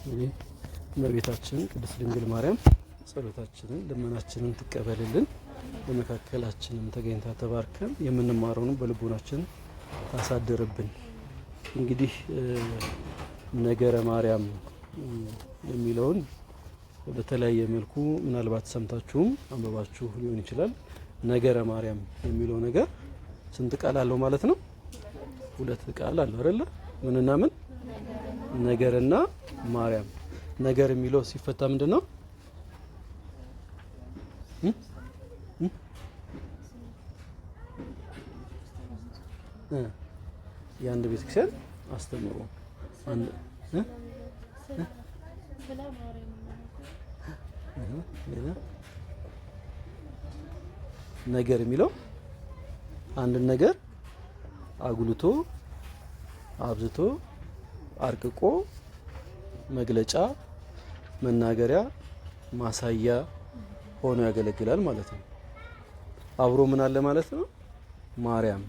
እንግዲህ እመቤታችን ቅድስት ድንግል ማርያም ጸሎታችንን ልመናችንን ትቀበልልን። በመካከላችንም ተገኝታ ተባርከን የምንማረውን በልቦናችን ታሳድርብን። እንግዲህ ነገረ ማርያም የሚለውን በተለያየ መልኩ ምናልባት ሰምታችሁም አንበባችሁ ሊሆን ይችላል። ነገረ ማርያም የሚለው ነገር ስንት ቃል አለው ማለት ነው? 2 ቃል አለው አይደለ? ምንና ምን? ነገርና ማርያም። ነገር የሚለው ሲፈታ ምንድነው? የአንድ ቤተክርስቲያን አስተምሮ ነገር የሚለው አንድ ነገር አጉልቶ አብዝቶ አርቅቆ መግለጫ መናገሪያ ማሳያ ሆኖ ያገለግላል ማለት ነው። አብሮ ምን አለ ማለት ነው? ማርያም።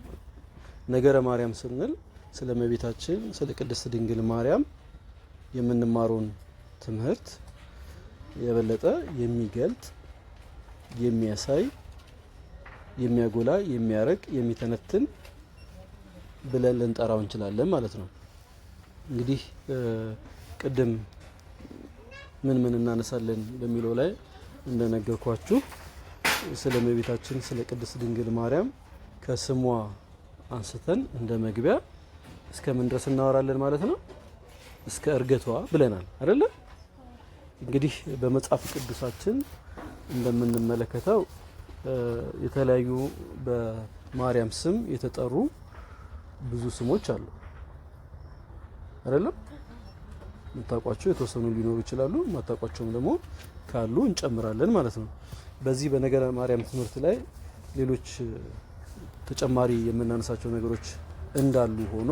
ነገረ ማርያም ስንል ስለ እመቤታችን ስለ ቅድስት ድንግል ማርያም የምንማረውን ትምህርት የበለጠ የሚገልጥ የሚያሳይ የሚያጎላ የሚያረቅ የሚተነትን ብለን ልንጠራው እንችላለን ማለት ነው። እንግዲህ ቅድም ምን እናነሳለን በሚለው ላይ እንደነገርኳችሁ ስለ እመቤታችን ስለ ቅድስት ድንግል ማርያም ከስሟ አንስተን እንደ መግቢያ እስከ ምን ድረስ እናወራለን ማለት ነው? እስከ እርገቷ ብለናል አይደለ? እንግዲህ በመጽሐፍ ቅዱሳችን እንደምንመለከተው የተለያዩ በማርያም ስም የተጠሩ ብዙ ስሞች አሉ አይደለም? የምታውቋቸው የተወሰኑ ሊኖሩ ይችላሉ፣ የማታውቋቸውም ደግሞ ካሉ እንጨምራለን ማለት ነው። በዚህ በነገረ ማርያም ትምህርት ላይ ሌሎች ተጨማሪ የምናነሳቸው ነገሮች እንዳሉ ሆኖ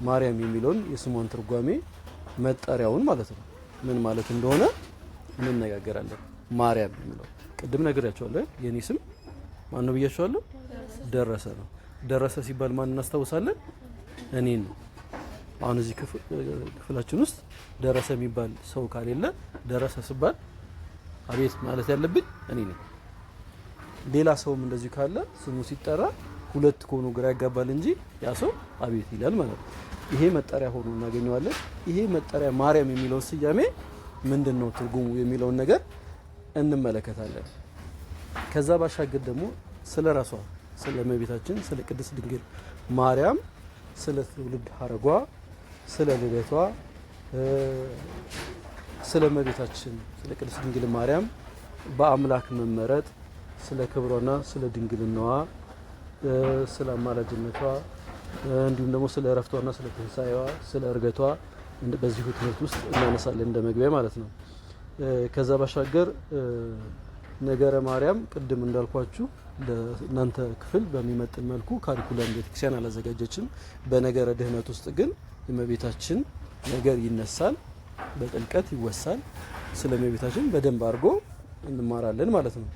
ማርያም የሚለውን የስሟን ትርጓሜ መጠሪያውን ማለት ነው ምን ማለት እንደሆነ እንነጋገራለን። ማርያም የሚለው ቅድም ነግሬያቸዋለሁ። የኔ ስም ማን ነው ብያቸዋለሁ? ደረሰ ነው። ደረሰ ሲባል ማን እናስታውሳለን? እኔን ነው። አሁን እዚህ ክፍላችን ውስጥ ደረሰ የሚባል ሰው ካሌለ ደረሰ ሲባል አቤት ማለት ያለብኝ እኔ ነኝ። ሌላ ሰውም እንደዚህ ካለ ስሙ ሲጠራ 2 ከሆኑ ግራ ያጋባል እንጂ ያ ሰው አቤት ይላል ማለት ነው። ይሄ መጠሪያ ሆኖ እናገኘዋለን። ይሄ መጠሪያ ማርያም የሚለው ስያሜ ምንድነው ትርጉሙ የሚለውን ነገር እንመለከታለን። ከዛ ባሻገር ደግሞ ስለራሷ ስለ እመቤታችን ስለ ቅድስት ድንግል ማርያም ስለ ትውልድ ሐረጓ ስለ ልደቷ ስለ እመቤታችን ስለ ቅድስት ድንግል ማርያም በአምላክ መመረጥ ስለ ክብሯና ስለ ድንግልናዋ ስለ አማላጅነቷ እንዲሁም ደግሞ ስለ እረፍቷና ስለ ትንሳኤዋ ስለ እርገቷ በዚሁ ትምህርት ውስጥ እናነሳለን እንደ መግቢያ ማለት ነው። ከዛ ባሻገር ነገረ ማርያም ቅድም እንዳልኳችሁ ለእናንተ ክፍል በሚመጥን መልኩ ካሪኩለም ቤተክርስቲያን አላዘጋጀችም። በነገረ ድህነት ውስጥ ግን የእመቤታችን ነገር ይነሳል፣ በጥልቀት ይወሳል። ስለ እመቤታችን በደንብ አድርጎ እንማራለን ማለት ነው።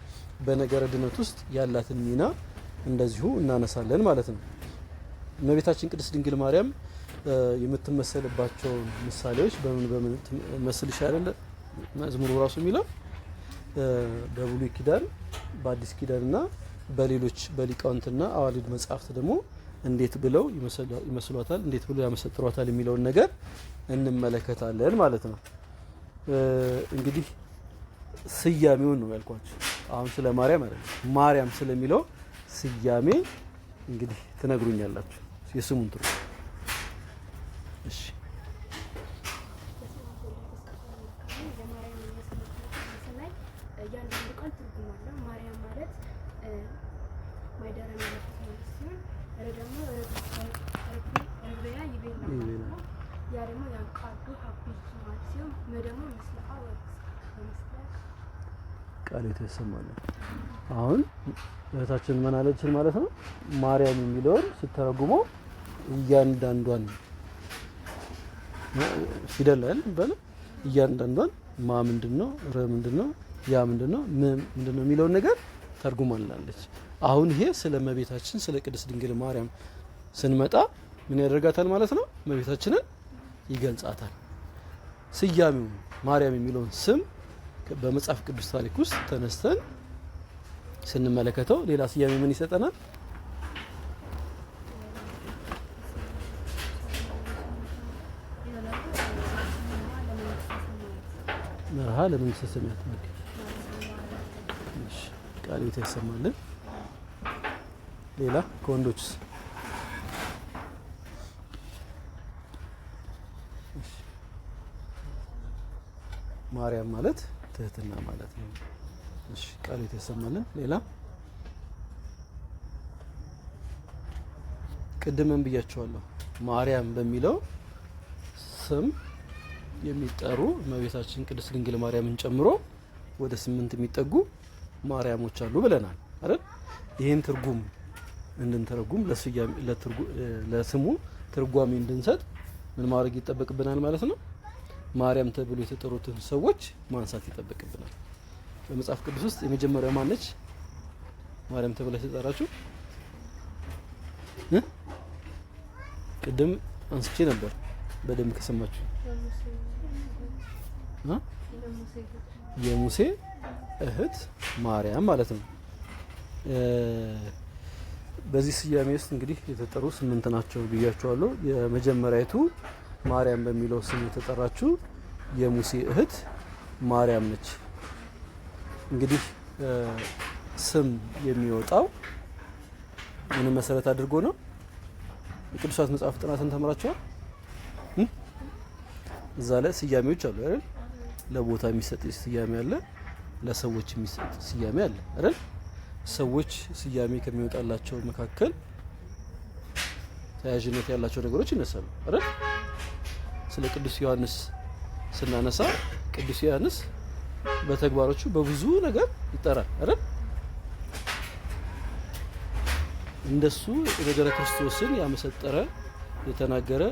በነገረ ድህነት ውስጥ ያላትን ሚና እንደዚሁ እናነሳለን ማለት ነው። እመቤታችን ቅድስት ድንግል ማርያም የምትመሰልባቸው ምሳሌዎች በምን መስል ይሻላል? መዝሙሩ ራሱ የሚለው በብሉይ ኪዳን በአዲስ ኪዳንና በሌሎች በሊቃውንትና አዋልድ መጻሕፍት ደግሞ እንዴት ብለው ይመስሏታል፣ እንዴት ብለው ያመሰጥሯታል የሚለውን ነገር እንመለከታለን ማለት ነው። እንግዲህ ስያሜውን ነው ያልኳችሁ። አሁን ስለ ማርያም አይደለም፣ ማርያም ስለሚለው ስያሜ እንግዲህ ትነግሩኛላችሁ የስሙን ትርጉም። እሺ ቃል የተሰማለ አሁን እህታችን ምን አለችን ማለት ነው? ማርያም የሚለውን ስተረጉመው እያንዳንዷን ፊደል በለ እያንዳንዷን ማ ምንድነው ረ ምንድነው ያ ምንድነው ምንድነው የሚለውን ነገር ተርጉማልናለች። አሁን ይሄ ስለ እመቤታችን ስለ ቅድስት ድንግል ማርያም ስንመጣ ምን ያደርጋታል ማለት ነው? እመቤታችንን ይገልጻታል። ስያሜው ማርያም የሚለውን ስም በመጽሐፍ ቅዱስ ታሪክ ውስጥ ተነስተን ስንመለከተው ሌላ ስያሜ ምን ይሰጠናል? መርሃ ለመንግስተ ሰማያት ነው። እሺ ቃል ይተሰማልን። ሌላ ከወንዶችስ? ማርያም ማለት ትህትና ማለት ነው። እሺ ቃል የተሰማልን። ሌላ ቅድምም ብያቸዋለሁ። ማርያም በሚለው ስም የሚጠሩ እመቤታችን ቅድስት ድንግል ማርያምን ጨምሮ ወደ 8 የሚጠጉ ማርያሞች አሉ ብለናል አይደል? ይህን ትርጉም እንድንተረጉም ለስሙ ትርጓሜ እንድንሰጥ ምን ማድረግ ይጠበቅብናል ማለት ነው? ማርያም ተብሎ የተጠሩትን ሰዎች ማንሳት ይጠበቅብናል። በመጽሐፍ ቅዱስ ውስጥ የመጀመሪያው ማን ነች? ማርያም ተብላ የተጠራችው ቅድም አንስቼ ነበር። በደንብ ከሰማችሁ የሙሴ እህት ማርያም ማለት ነው። በዚህ ስያሜ ውስጥ እንግዲህ የተጠሩ 8 ናቸው ብያቸዋለሁ። የመጀመሪያይቱ ማርያም በሚለው ስም የተጠራችው የሙሴ እህት ማርያም ነች። እንግዲህ ስም የሚወጣው ምን መሰረት አድርጎ ነው? የቅዱሳት መጽሐፍ ጥናትን ተምራችኋል? እዛ ላይ ስያሜዎች አሉ አይደል? ለቦታ የሚሰጥ ስያሜ አለ፣ ለሰዎች የሚሰጥ ስያሜ አለ አይደል? ሰዎች ስያሜ ከሚወጣላቸው መካከል ተያያዥነት ያላቸው ነገሮች ይነሳሉ አይደል? ስለ ቅዱስ ዮሐንስ ስናነሳ ቅዱስ ዮሐንስ በተግባሮቹ በብዙ ነገር ይጠራል አይደል? እንደሱ ነገረ ክርስቶስን ያመሰጠረ የተናገረ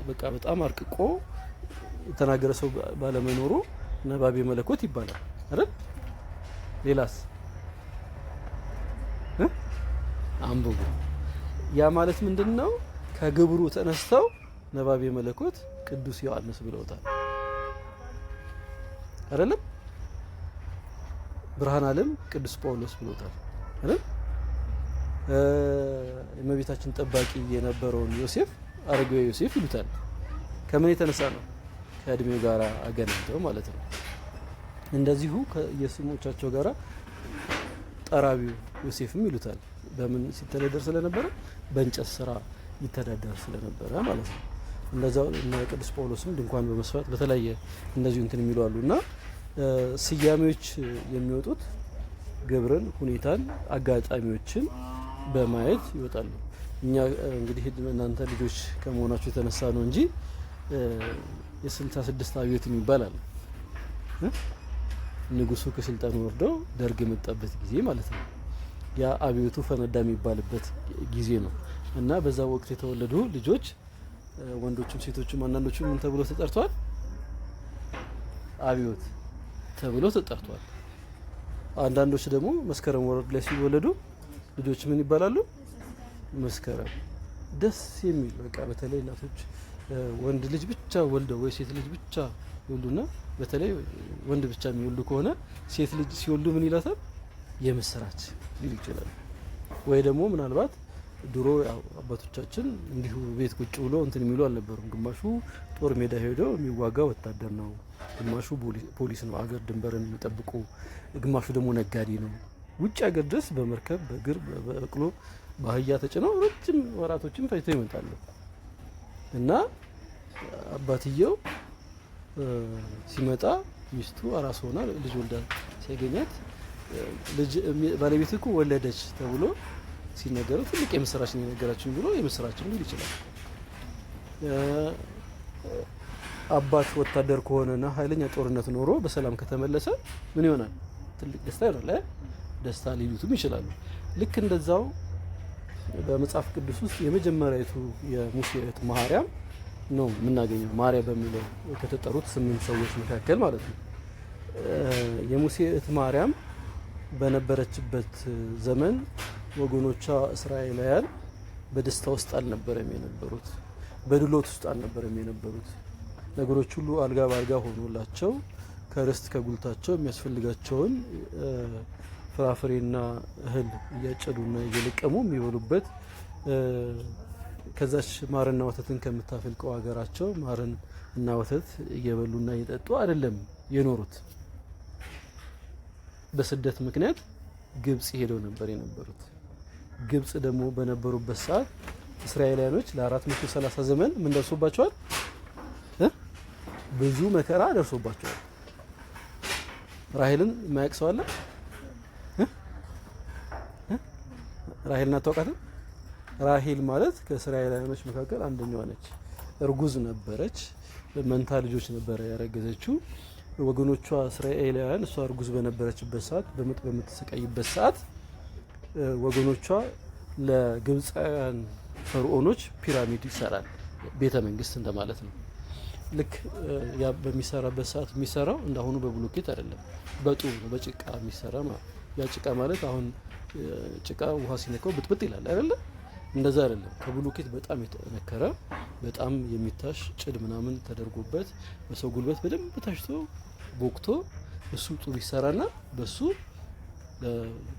በቃ በጣም አርቅቆ የተናገረ ሰው ባለመኖሩ ነባቤ መለኮት ይባላል አይደል? ሌላስ አንብቡ። ያ ማለት ምንድነው? ከግብሩ ተነስተው ነባቤ መለኮት ቅዱስ ዮሐንስ ብለውታል አይደለም? ብርሃነ ዓለም ቅዱስ ጳውሎስ ብለውታል አይደል? የእመቤታችን ጠባቂ የነበረውን ዮሴፍ አረጋዊ ዮሴፍ ይሉታል። ከምን የተነሳ ነው? ከእድሜው ጋር አገናኝተው ማለት ነው። እንደዚሁ ከየስሞቻቸው ጋራ ጠራቢው ዮሴፍም ይሉታል። በምን ሲተዳደር ስለነበረ? በእንጨት ስራ ይተዳደር ስለነበረ ማለት ነው። እንደዛው እና ቅዱስ ጳውሎስም ድንኳን በመስፋት በተለያየ እንደዚሁ እንትን የሚሉ አሉና ስያሜዎች የሚወጡት ግብርን፣ ሁኔታን፣ አጋጣሚዎችን በማየት ይወጣሉ። እኛ እንግዲህ እናንተ ልጆች ከመሆናችሁ የተነሳ ነው እንጂ የ66 አብዮት ይባላል። ንጉሱ ከስልጣን ወርደው ደርግ የመጣበት ጊዜ ማለት ነው። ያ አብዮቱ ፈነዳ የሚባልበት ጊዜ ነው እና በዛ ወቅት የተወለዱ ልጆች ወንዶችም ሴቶችም አንዳንዶቹ ምን ተብሎ ተጠርተዋል? አብዮት ተብሎ ተጠርተዋል። አንዳንዶች ደግሞ መስከረም ወር ላይ ሲወለዱ ልጆች ምን ይባላሉ? መስከረም። ደስ የሚል በቃ በተለይ እናቶች ወንድ ልጅ ብቻ ወልደው ወይ ሴት ልጅ ብቻ ይወልዱና በተለይ ወንድ ብቻ የሚወልዱ ከሆነ ሴት ልጅ ሲወልዱ ምን ይላታል? የምስራች ሊል ይችላል። ወይ ደግሞ ምናልባት ድሮ አባቶቻችን እንዲሁ ቤት ቁጭ ብሎ እንትን የሚሉ አልነበሩም። ግማሹ ጦር ሜዳ ሄዶ የሚዋጋ ወታደር ነው፣ ግማሹ ፖሊስ ነው አገር ድንበርን የሚጠብቁ፣ ግማሹ ደግሞ ነጋዴ ነው። ውጭ ሀገር ድረስ በመርከብ በእግር በበቅሎ በአህያ ተጭነው ረጅም ወራቶችን ፈጅተው ይመጣሉ እና አባትየው ሲመጣ ሚስቱ አራስ ሆና ልጅ ወልዳ ሲያገኛት ልጅ ባለቤት እኮ ወለደች ተብሎ ሲነገረው ትልቅ የምስራች ነው የነገራችን ብሎ የምስራችን ሊል ይችላል። አባት ወታደር ከሆነና ኃይለኛ ጦርነት ኖሮ በሰላም ከተመለሰ ምን ይሆናል? ትልቅ ደስታ ይሆናል። ደስታ ሊሉትም ይችላሉ። ልክ እንደዛው በመጽሐፍ ቅዱስ ውስጥ የመጀመሪያቱ የሙሴ እህት ማርያም ነው የምናገኘው። ማርያም በሚለው ከተጠሩት 8 ሰዎች መካከል ማለት ነው። የሙሴ እህት ማርያም በነበረችበት ዘመን ወገኖቿ እስራኤላውያን በደስታ ውስጥ አልነበረም የነበሩት፣ በድሎት ውስጥ አልነበረም የነበሩት። ነገሮች ሁሉ አልጋ ባልጋ ሆኖላቸው ከርስት ከጉልታቸው የሚያስፈልጋቸውን ፍራፍሬና እህል እያጨዱና እየለቀሙ የሚበሉበት ከዛች ማርና ወተትን ከምታፈልቀው ሀገራቸው ማርን እና ወተት እየበሉና እየጠጡ አይደለም የኖሩት። በስደት ምክንያት ግብጽ ሄደው ነበር የነበሩት። ግብጽ ደግሞ በነበሩበት ሰዓት እስራኤላውያኖች ለ430 ዘመን ምን ደርሶባቸዋል? ብዙ መከራ ደርሶባቸዋል። ራሔልን የማያውቅ ሰው አለ? ራሔልን አታውቃትም? ራሔል ማለት ከእስራኤላውያኖች መካከል አንደኛዋ ነች። እርጉዝ ነበረች። መንታ ልጆች ነበረ ያረገዘችው። ወገኖቿ እስራኤላውያን እሷ እርጉዝ በነበረችበት ሰዓት በምጥ በምትሰቃይበት ሰዓት ወገኖቿ ለግብፃውያን ፈርዖኖች ፒራሚድ ይሰራል። ቤተ መንግስት እንደማለት ነው። ልክ ያ በሚሰራበት ሰዓት የሚሰራው እንዳሁኑ በብሎኬት አይደለም፣ በጡብ ነው፣ በጭቃ የሚሰራ ማለት። ያ ጭቃ ማለት አሁን ጭቃ ውሃ ሲነካው ብጥብጥ ይላል አይደለ? እንደዛ አይደለም። ከብሎኬት በጣም የተነከረ በጣም የሚታሽ ጭድ ምናምን ተደርጎበት በሰው ጉልበት በደንብ ታሽቶ ቦክቶ እሱ ጡብ ይሰራና በሱ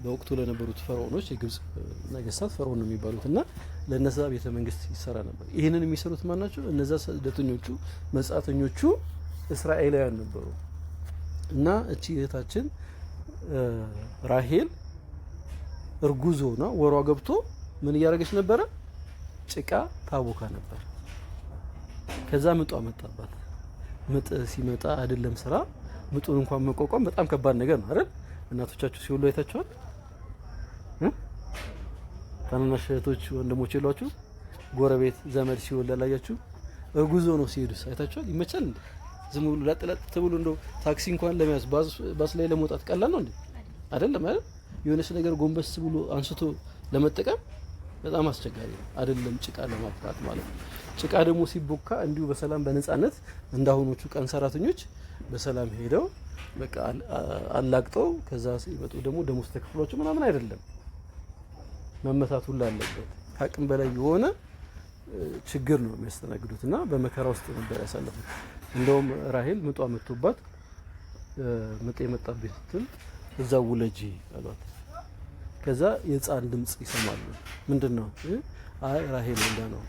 በወቅቱ ለነበሩት ፈርዖኖች የግብጽ ነገስታት ፈርዖን ነው የሚባሉት እና ለነዛ ቤተ መንግስት ይሰራ ነበር። ይህንን የሚሰሩት ማን ናቸው? እነዛ ስደተኞቹ መጻተኞቹ እስራኤላውያን ነበሩ። እና እቺ እህታችን ራሔል እርጉዝ ሆና ወሯ ገብቶ ምን እያደረገች ነበረ? ጭቃ ታቦካ ነበር። ከዛ ምጧ መጣባት። ምጥ ሲመጣ አይደለም ስራ ምጡን እንኳን መቋቋም በጣም ከባድ ነገር ነው አይደል? እናቶቻችሁ ሲወሉ አይታችኋል? ታናናሽ እህቶች ወንድሞች የሏችሁ? ጎረቤት ዘመድ ሲወል ያላያችሁ? እርጉዝ ነው ሲሄዱስ አይታችኋል? ይመቻል እንዴ? ዝም ብሎ ለጥለጥ ተብሎ እንደው ታክሲ እንኳን ለመያዝ ባስ ላይ ለመውጣት ቀላል ነው እንዴ? አይደለም አይደል? የሆነች ነገር ጎንበስ ብሎ አንስቶ ለመጠቀም በጣም አስቸጋሪ ነው። አይደለም ጭቃ ለማብካት ማለት ነው። ጭቃ ደግሞ ሲቦካ እንዲሁ በሰላም በነጻነት እንዳሁኖቹ ቀን ሰራተኞች በሰላም ሄደው በቃ አላቅጠው ከዛ ሲመጡ ደግሞ ደሞዝ ተከፍሏቸው ምናምን አይደለም። መመታት ሁሉ አለበት። ከአቅም በላይ የሆነ ችግር ነው የሚያስተናግዱት እና በመከራ ውስጥ ነበር ያሳለፉት። እንደውም ራሔል ምጧ መጥቶባት ምጥ የመጣበት ስትል እዛው ውለጂ አሏት። ከዛ የህፃን ድምጽ ይሰማሉ። ምንድነው? አይ ራሔል ወልዳ ነው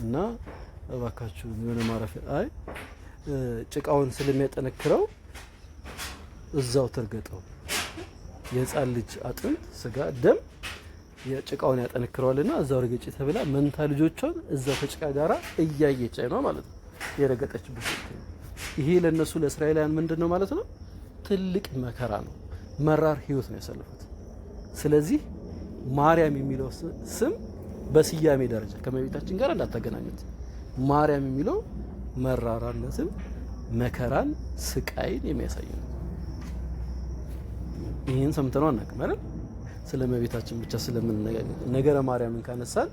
እና እባካችሁ የሆነ ማረፊያ አይ ጭቃውን ስለሚያጠነክረው እዛው ተርገጠው። የህፃን ልጅ አጥንት፣ ስጋ፣ ደም የጭቃውን ያጠነክረዋልና እዛው ረገጭ ተብላ መንታ ልጆቿን እዛው ከጭቃ ጋራ እያየች ነው ማለት ነው የረገጠችበት። ይሄ ለነሱ ለእስራኤላውያን ምንድነው ማለት ነው? ትልቅ መከራ ነው። መራር ህይወት ነው ያሳለፉት። ስለዚህ ማርያም የሚለው ስም በስያሜ ደረጃ ከመቤታችን ጋር እንዳታገናኙት። ማርያም የሚለው መራራነትን፣ መከራን፣ ስቃይን የሚያሳይ ነው። ይህን ሰምተነው አናውቅም አይደል? ስለ መቤታችን ብቻ ስለምንነጋገር ነገረ ማርያምን ካነሳን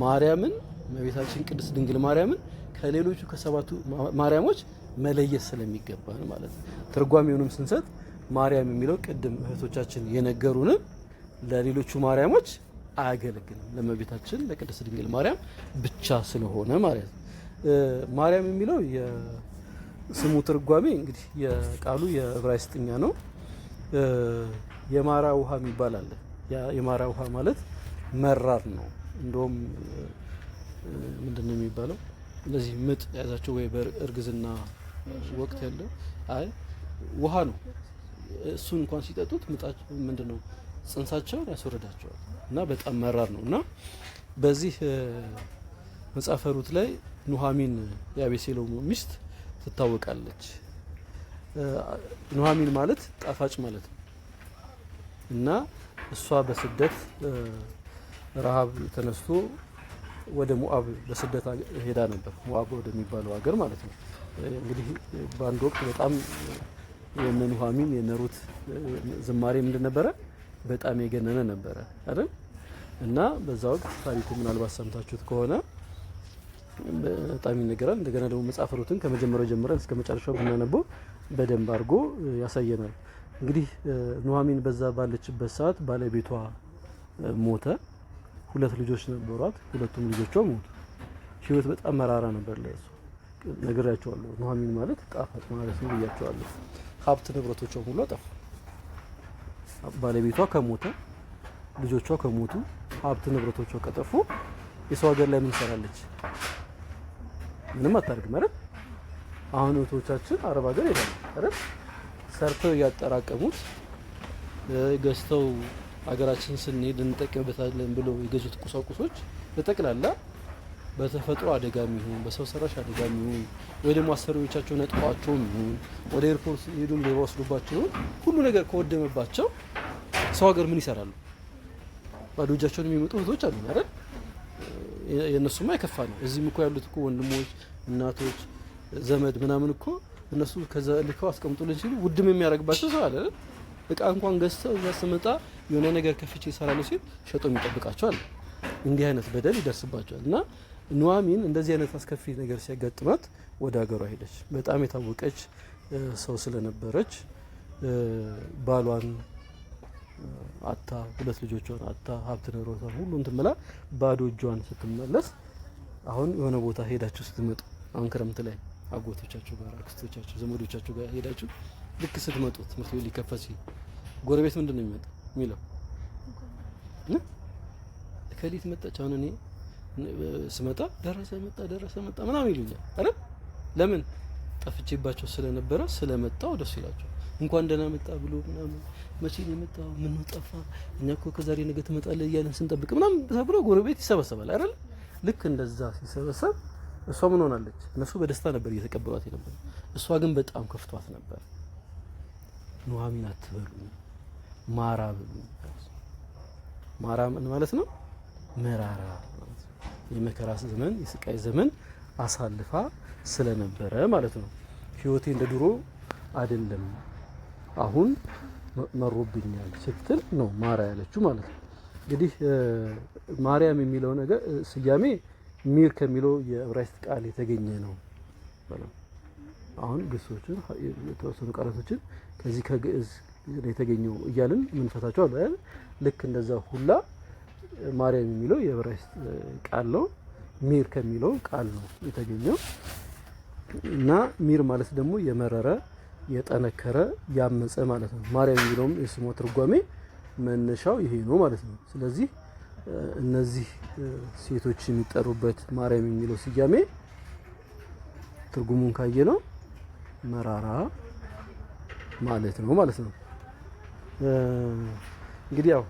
ማርያምን መቤታችን ቅድስት ድንግል ማርያምን ከሌሎቹ ከሰባቱ ማርያሞች መለየት ስለሚገባን ማለት ነው። ትርጓሜውንም ስንሰጥ ማርያም የሚለው ቅድም እህቶቻችን የነገሩንን ለሌሎቹ ማርያሞች አያገለግልም። ለመቤታችን ለቅድስት ድንግል ማርያም ብቻ ስለሆነ ማለት ነው። ማርያም የሚለው የስሙ ትርጓሜ እንግዲህ የቃሉ የዕብራይስጥኛ ነው። የማራ ውሃ የሚባል አለ። የማራ ውሃ ማለት መራር ነው። እንደውም ምንድነው የሚባለው? እንደዚህ ምጥ ያዛቸው ወይ በእርግዝና ወቅት ያለው አይ ውሃ ነው። እሱን እንኳን ሲጠጡት ምጣቸው ምንድነው ጽንሳቸውን ያስወርዳቸዋል እና በጣም መራር ነው። እና በዚህ መጽሐፈ ሩት ላይ ኑሃሚን የአቤሴሎም ሚስት ትታወቃለች። ኑሃሚን ማለት ጣፋጭ ማለት ነው። እና እሷ በስደት ረሃብ ተነስቶ ወደ ሞአብ በስደት ሄዳ ነበር። ሞአብ ወደሚባለው ሀገር ማለት ነው። እንግዲህ በአንድ ወቅት በጣም የነ ኑሃሚን የነ ሩት ዝማሬ ምንድን ነበረ? በጣም የገነነ ነበረ አይደል? እና በዛ ወቅት ታሪኩ ምናልባት ሰምታችሁት ከሆነ በጣም ይነገራል። እንደገና ደግሞ መጽሐፈ ሩትን ከመጀመሪያው ጀምረን እስከ መጨረሻው ብናነበው በደንብ አድርጎ ያሳየናል። እንግዲህ ኑሃሚን በዛ ባለችበት ሰዓት ባለቤቷ ሞተ። 2 ልጆች ነበሯት። ሁለቱም ልጆቿ ሞቱ። ህይወት በጣም መራራ ነበር ለእሱ። ነግሬያቸዋለሁ። ኑሐሚን ማለት ጣፋጭ ማለት ነው ብያቸዋለሁ። ሀብት ንብረቶቿ ሁሉ አጠፉ። ባለቤቷ ከሞተ፣ ልጆቿ ከሞቱ፣ ሀብት ንብረቶቿ ከጠፉ የሰው ሀገር ላይ ምን ትሰራለች? ምንም አታደርግም አይደል? አሁን እህቶቻችን አረብ ሀገር ይሄዳሉ አይደል? ሰርተው ያጠራቀሙት ገዝተው ሀገራችን ስንሄድ እንጠቀምበታለን ብለው የገዙት ቁሳቁሶች በጠቅላላ በተፈጥሮ አደጋም ይሁን በሰው ሰራሽ አደጋም ይሁን ወይ ደግሞ አሰሪዎቻቸው ነጥቋቸውም ይሁን ወደ ኤርፖርት ሄዱም ሌባ ወስዶባቸው ሁሉ ነገር ከወደመባቸው ሰው ሀገር ምን ይሰራሉ? ባዶ እጃቸውን የሚመጡ እህቶች አሉ አይደል? የነሱማ የከፋ ነው። እዚህም እኮ ያሉት እኮ ወንድሞች፣ እናቶች፣ ዘመድ ምናምን እኮ እነሱ ከዛ ልከው አስቀምጡልን ሲሉ ውድም የሚያደርግባቸው ሰው አለ አይደል? እቃ እንኳን ገዝተው እዛ ስመጣ የሆነ ነገር ከፍቼ ይሰራሉ ሲል ሸጦ የሚጠብቃቸው አለ። እንዲህ አይነት በደል ይደርስባቸዋል። እና ኑሐሚን እንደዚህ አይነት አስከፊ ነገር ሲያጋጥማት ወደ ሀገሯ ሄደች። በጣም የታወቀች ሰው ስለነበረች ባሏን አታ፣ ሁለት ልጆቿን አታ፣ ሀብት ንብረቷን ሁሉ እንትን ብላ ባዶ እጇን ስትመለስ አሁን የሆነ ቦታ ሄዳችሁ ስትመጡ አሁን ክረምት ላይ አጎቶቻችሁ ጋር አክስቶቻችሁ ዘመዶቻችሁ ጋር ሄዳችሁ ልክ ስትመጡ ትምህርት ቤት ሊከፈት ሲል ጎረቤት ምንድን ነው የሚመጣው የሚለው ከሊት መጣች። አሁን እኔ ስመጣ ደረሰ መጣ ምናምን ይሉኛል አይደል? ለምን ጠፍቼባቸው ስለነበረ ስለመጣው ደስ ይላቸው እንኳን ደህና መጣ ብሎ ምናምን መቼ ነው የመጣው? ምን ነው ጠፋ? እኛ እኮ ከዛሬ ነገ ትመጣለህ እያለን ስንጠብቅ ምናምን ተብሎ ጎረቤት ይሰበሰባል አይደል? ልክ እንደዛ ሲሰበሰብ እሷ ምን ሆናለች? እነሱ በደስታ ነበር እየተቀበሏት የነበረው። እሷ ግን በጣም ከፍቷት ነበር። ኑሐሚን አትበሉ ማራ ብሉ። ማራ ምን ማለት ነው? መራራ ማለት ነው። የመከራ ዘመን የስቃይ ዘመን አሳልፋ ስለነበረ ማለት ነው። ህይወቴ እንደ ድሮ አይደለም አሁን መሮብኛል ስትል ነው ማራ ያለችው ማለት ነው። እንግዲህ ማርያም የሚለው ነገር ስያሜ ሚር ከሚለው የዕብራይስጥ ቃል የተገኘ ነው። አሁን ግሶችን የተወሰኑ ቃላቶችን ከዚህ ከግዕዝ የተገኘው እያልን ምንፈታቸው አሉ አይደል? ልክ እንደዛ ሁላ ማርያም የሚለው የዕብራይስጥ ቃል ነው። ሚር ከሚለው ቃል ነው የተገኘው እና ሚር ማለት ደግሞ የመረረ የጠነከረ ያመፀ ማለት ነው። ማርያም የሚለውም የስሙ ትርጓሜ መነሻው ይሄ ነው ማለት ነው። ስለዚህ እነዚህ ሴቶች የሚጠሩበት ማርያም የሚለው ስያሜ ትርጉሙን ካየ ነው መራራ ማለት ነው ማለት ነው። እንግዲህ ያው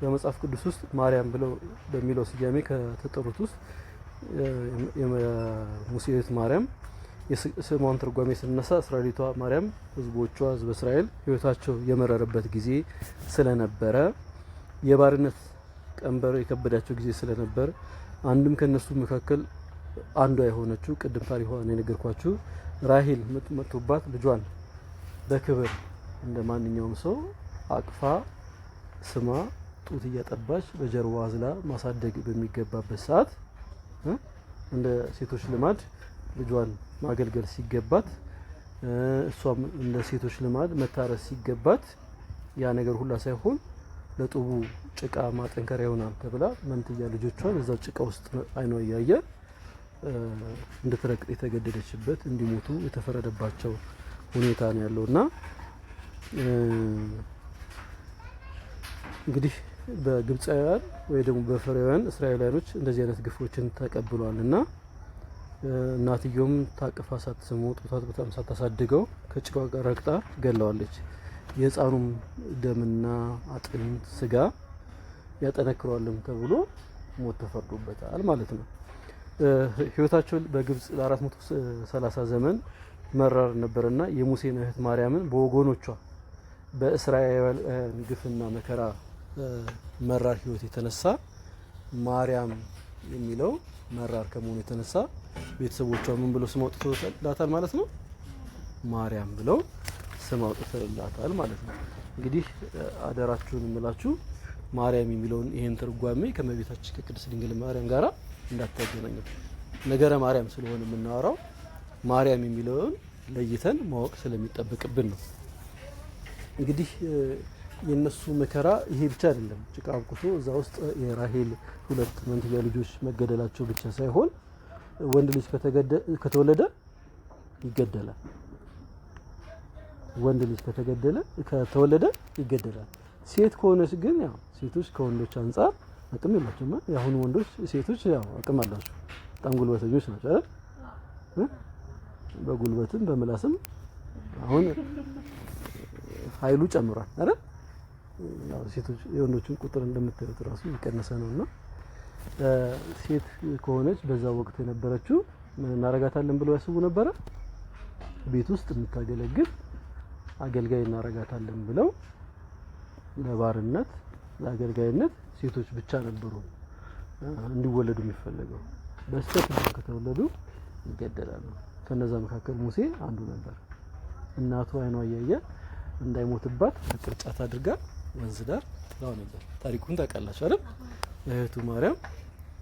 በመጽሐፍ ቅዱስ ውስጥ ማርያም ብለው በሚለው ስያሜ ከተጠሩት ውስጥ የሙሴ እህት ማርያም የስሟን ትርጓሜ ስነሳ እስራኤሊቷ ማርያም ህዝቦቿ ህዝበ እስራኤል ህይወታቸው የመረረበት ጊዜ ስለነበረ የባርነት ቀንበር የከበዳቸው ጊዜ ስለነበር አንድም ከነሱ መካከል አንዷ የሆነችው ቅድም ታሪኳን የነገርኳችሁ ራሄል መጥቶባት ልጇን በክብር እንደ ማንኛውም ሰው አቅፋ ስማ ጡት እያጠባች በጀርባዋ አዝላ ማሳደግ በሚገባበት ሰዓት እንደ ሴቶች ልማድ ልጇን ማገልገል ሲገባት እሷም እንደ ሴቶች ልማድ መታረስ ሲገባት ያ ነገር ሁላ ሳይሆን ለጡቡ ጭቃ ማጠንከሪያ ይሆናል ተብላ መንትያ ልጆቿን እዛው ጭቃ ውስጥ አይኗ እያየ እንድትረግጥ የተገደደችበት እንዲሞቱ የተፈረደባቸው ሁኔታ ነው ያለውና እንግዲህ በግብፃውያን ወይ ደግሞ በፈርዖን እስራኤላውያኖች እንደዚህ አይነት ግፎችን ተቀብሏልና እናትየውም ታቅፋ ሳትስሙ ጡቷት በጣም ሳታሳድገው ከጭቃው ጋር ረግጣ ገለዋለች። የህፃኑም ደምና አጥንት ስጋ ያጠነክረዋልም ተብሎ ሞት ተፈርዶበታል ማለት ነው። ህይወታቸው በግብጽ ለ430 ዘመን መራር ነበርና የሙሴን እህት ማርያምን በወገኖቿ በእስራኤል ግፍና መከራ መራር ህይወት የተነሳ ማርያም የሚለው መራር ከመሆኑ የተነሳ ቤተሰቦቿ ምን ብለው ስም አውጥተውላታል ማለት ነው? ማርያም ብለው ስም አውጥተውላታል ማለት ነው። እንግዲህ አደራችሁን እምላችሁ ማርያም የሚለውን ይሄን ትርጓሜ ከመቤታችን ከቅድስት ድንግል ማርያም ጋራ እንዳታገናኙት። ነገረ ማርያም ስለሆነ የምናወራው ማርያም የሚለውን ለይተን ማወቅ ስለሚጠበቅብን ነው። እንግዲህ የነሱ መከራ ይሄ ብቻ አይደለም። ጭቃ አብቁቶ እዛ ውስጥ የራሄል ሁለት መንትያ ልጆች መገደላቸው ብቻ ሳይሆን ወንድ ልጅ ከተወለደ ይገደላል። ወንድ ልጅ ከተወለደ ይገደላል። ሴት ከሆነች ግን ያው ሴቶች ከወንዶች አንፃር አቅም የላቸውም። የአሁኑ ወንዶች ሴቶች ያው አቅም አላቸው፣ በጣም ጉልበተኞች ናቸው አይደል? በጉልበትም በምላስም አሁን ኃይሉ ጨምሯል አይደል? ያው ሴቶች የወንዶችን ቁጥር እንደምታዩት ራሱ እየቀነሰ ነውና ሴት ከሆነች በዛ ወቅት የነበረችው ምን እናረጋታለን ብለው ያስቡ ነበረ? ቤት ውስጥ የምታገለግል አገልጋይ እናረጋታለን ብለው ለባርነት ለአገልጋይነት ሴቶች ብቻ ነበሩ እንዲወለዱ የሚፈልገው። በስተት ከተወለዱ ይገደላሉ። ከነዛ መካከል ሙሴ አንዱ ነበር። እናቱ አይኗ እያየ እንዳይሞትባት ቅርጫት አድርጋ ወንዝ ዳር ጥላው ነበር። ታሪኩን ታውቃላችሁ አይደል? እህቱ ማርያም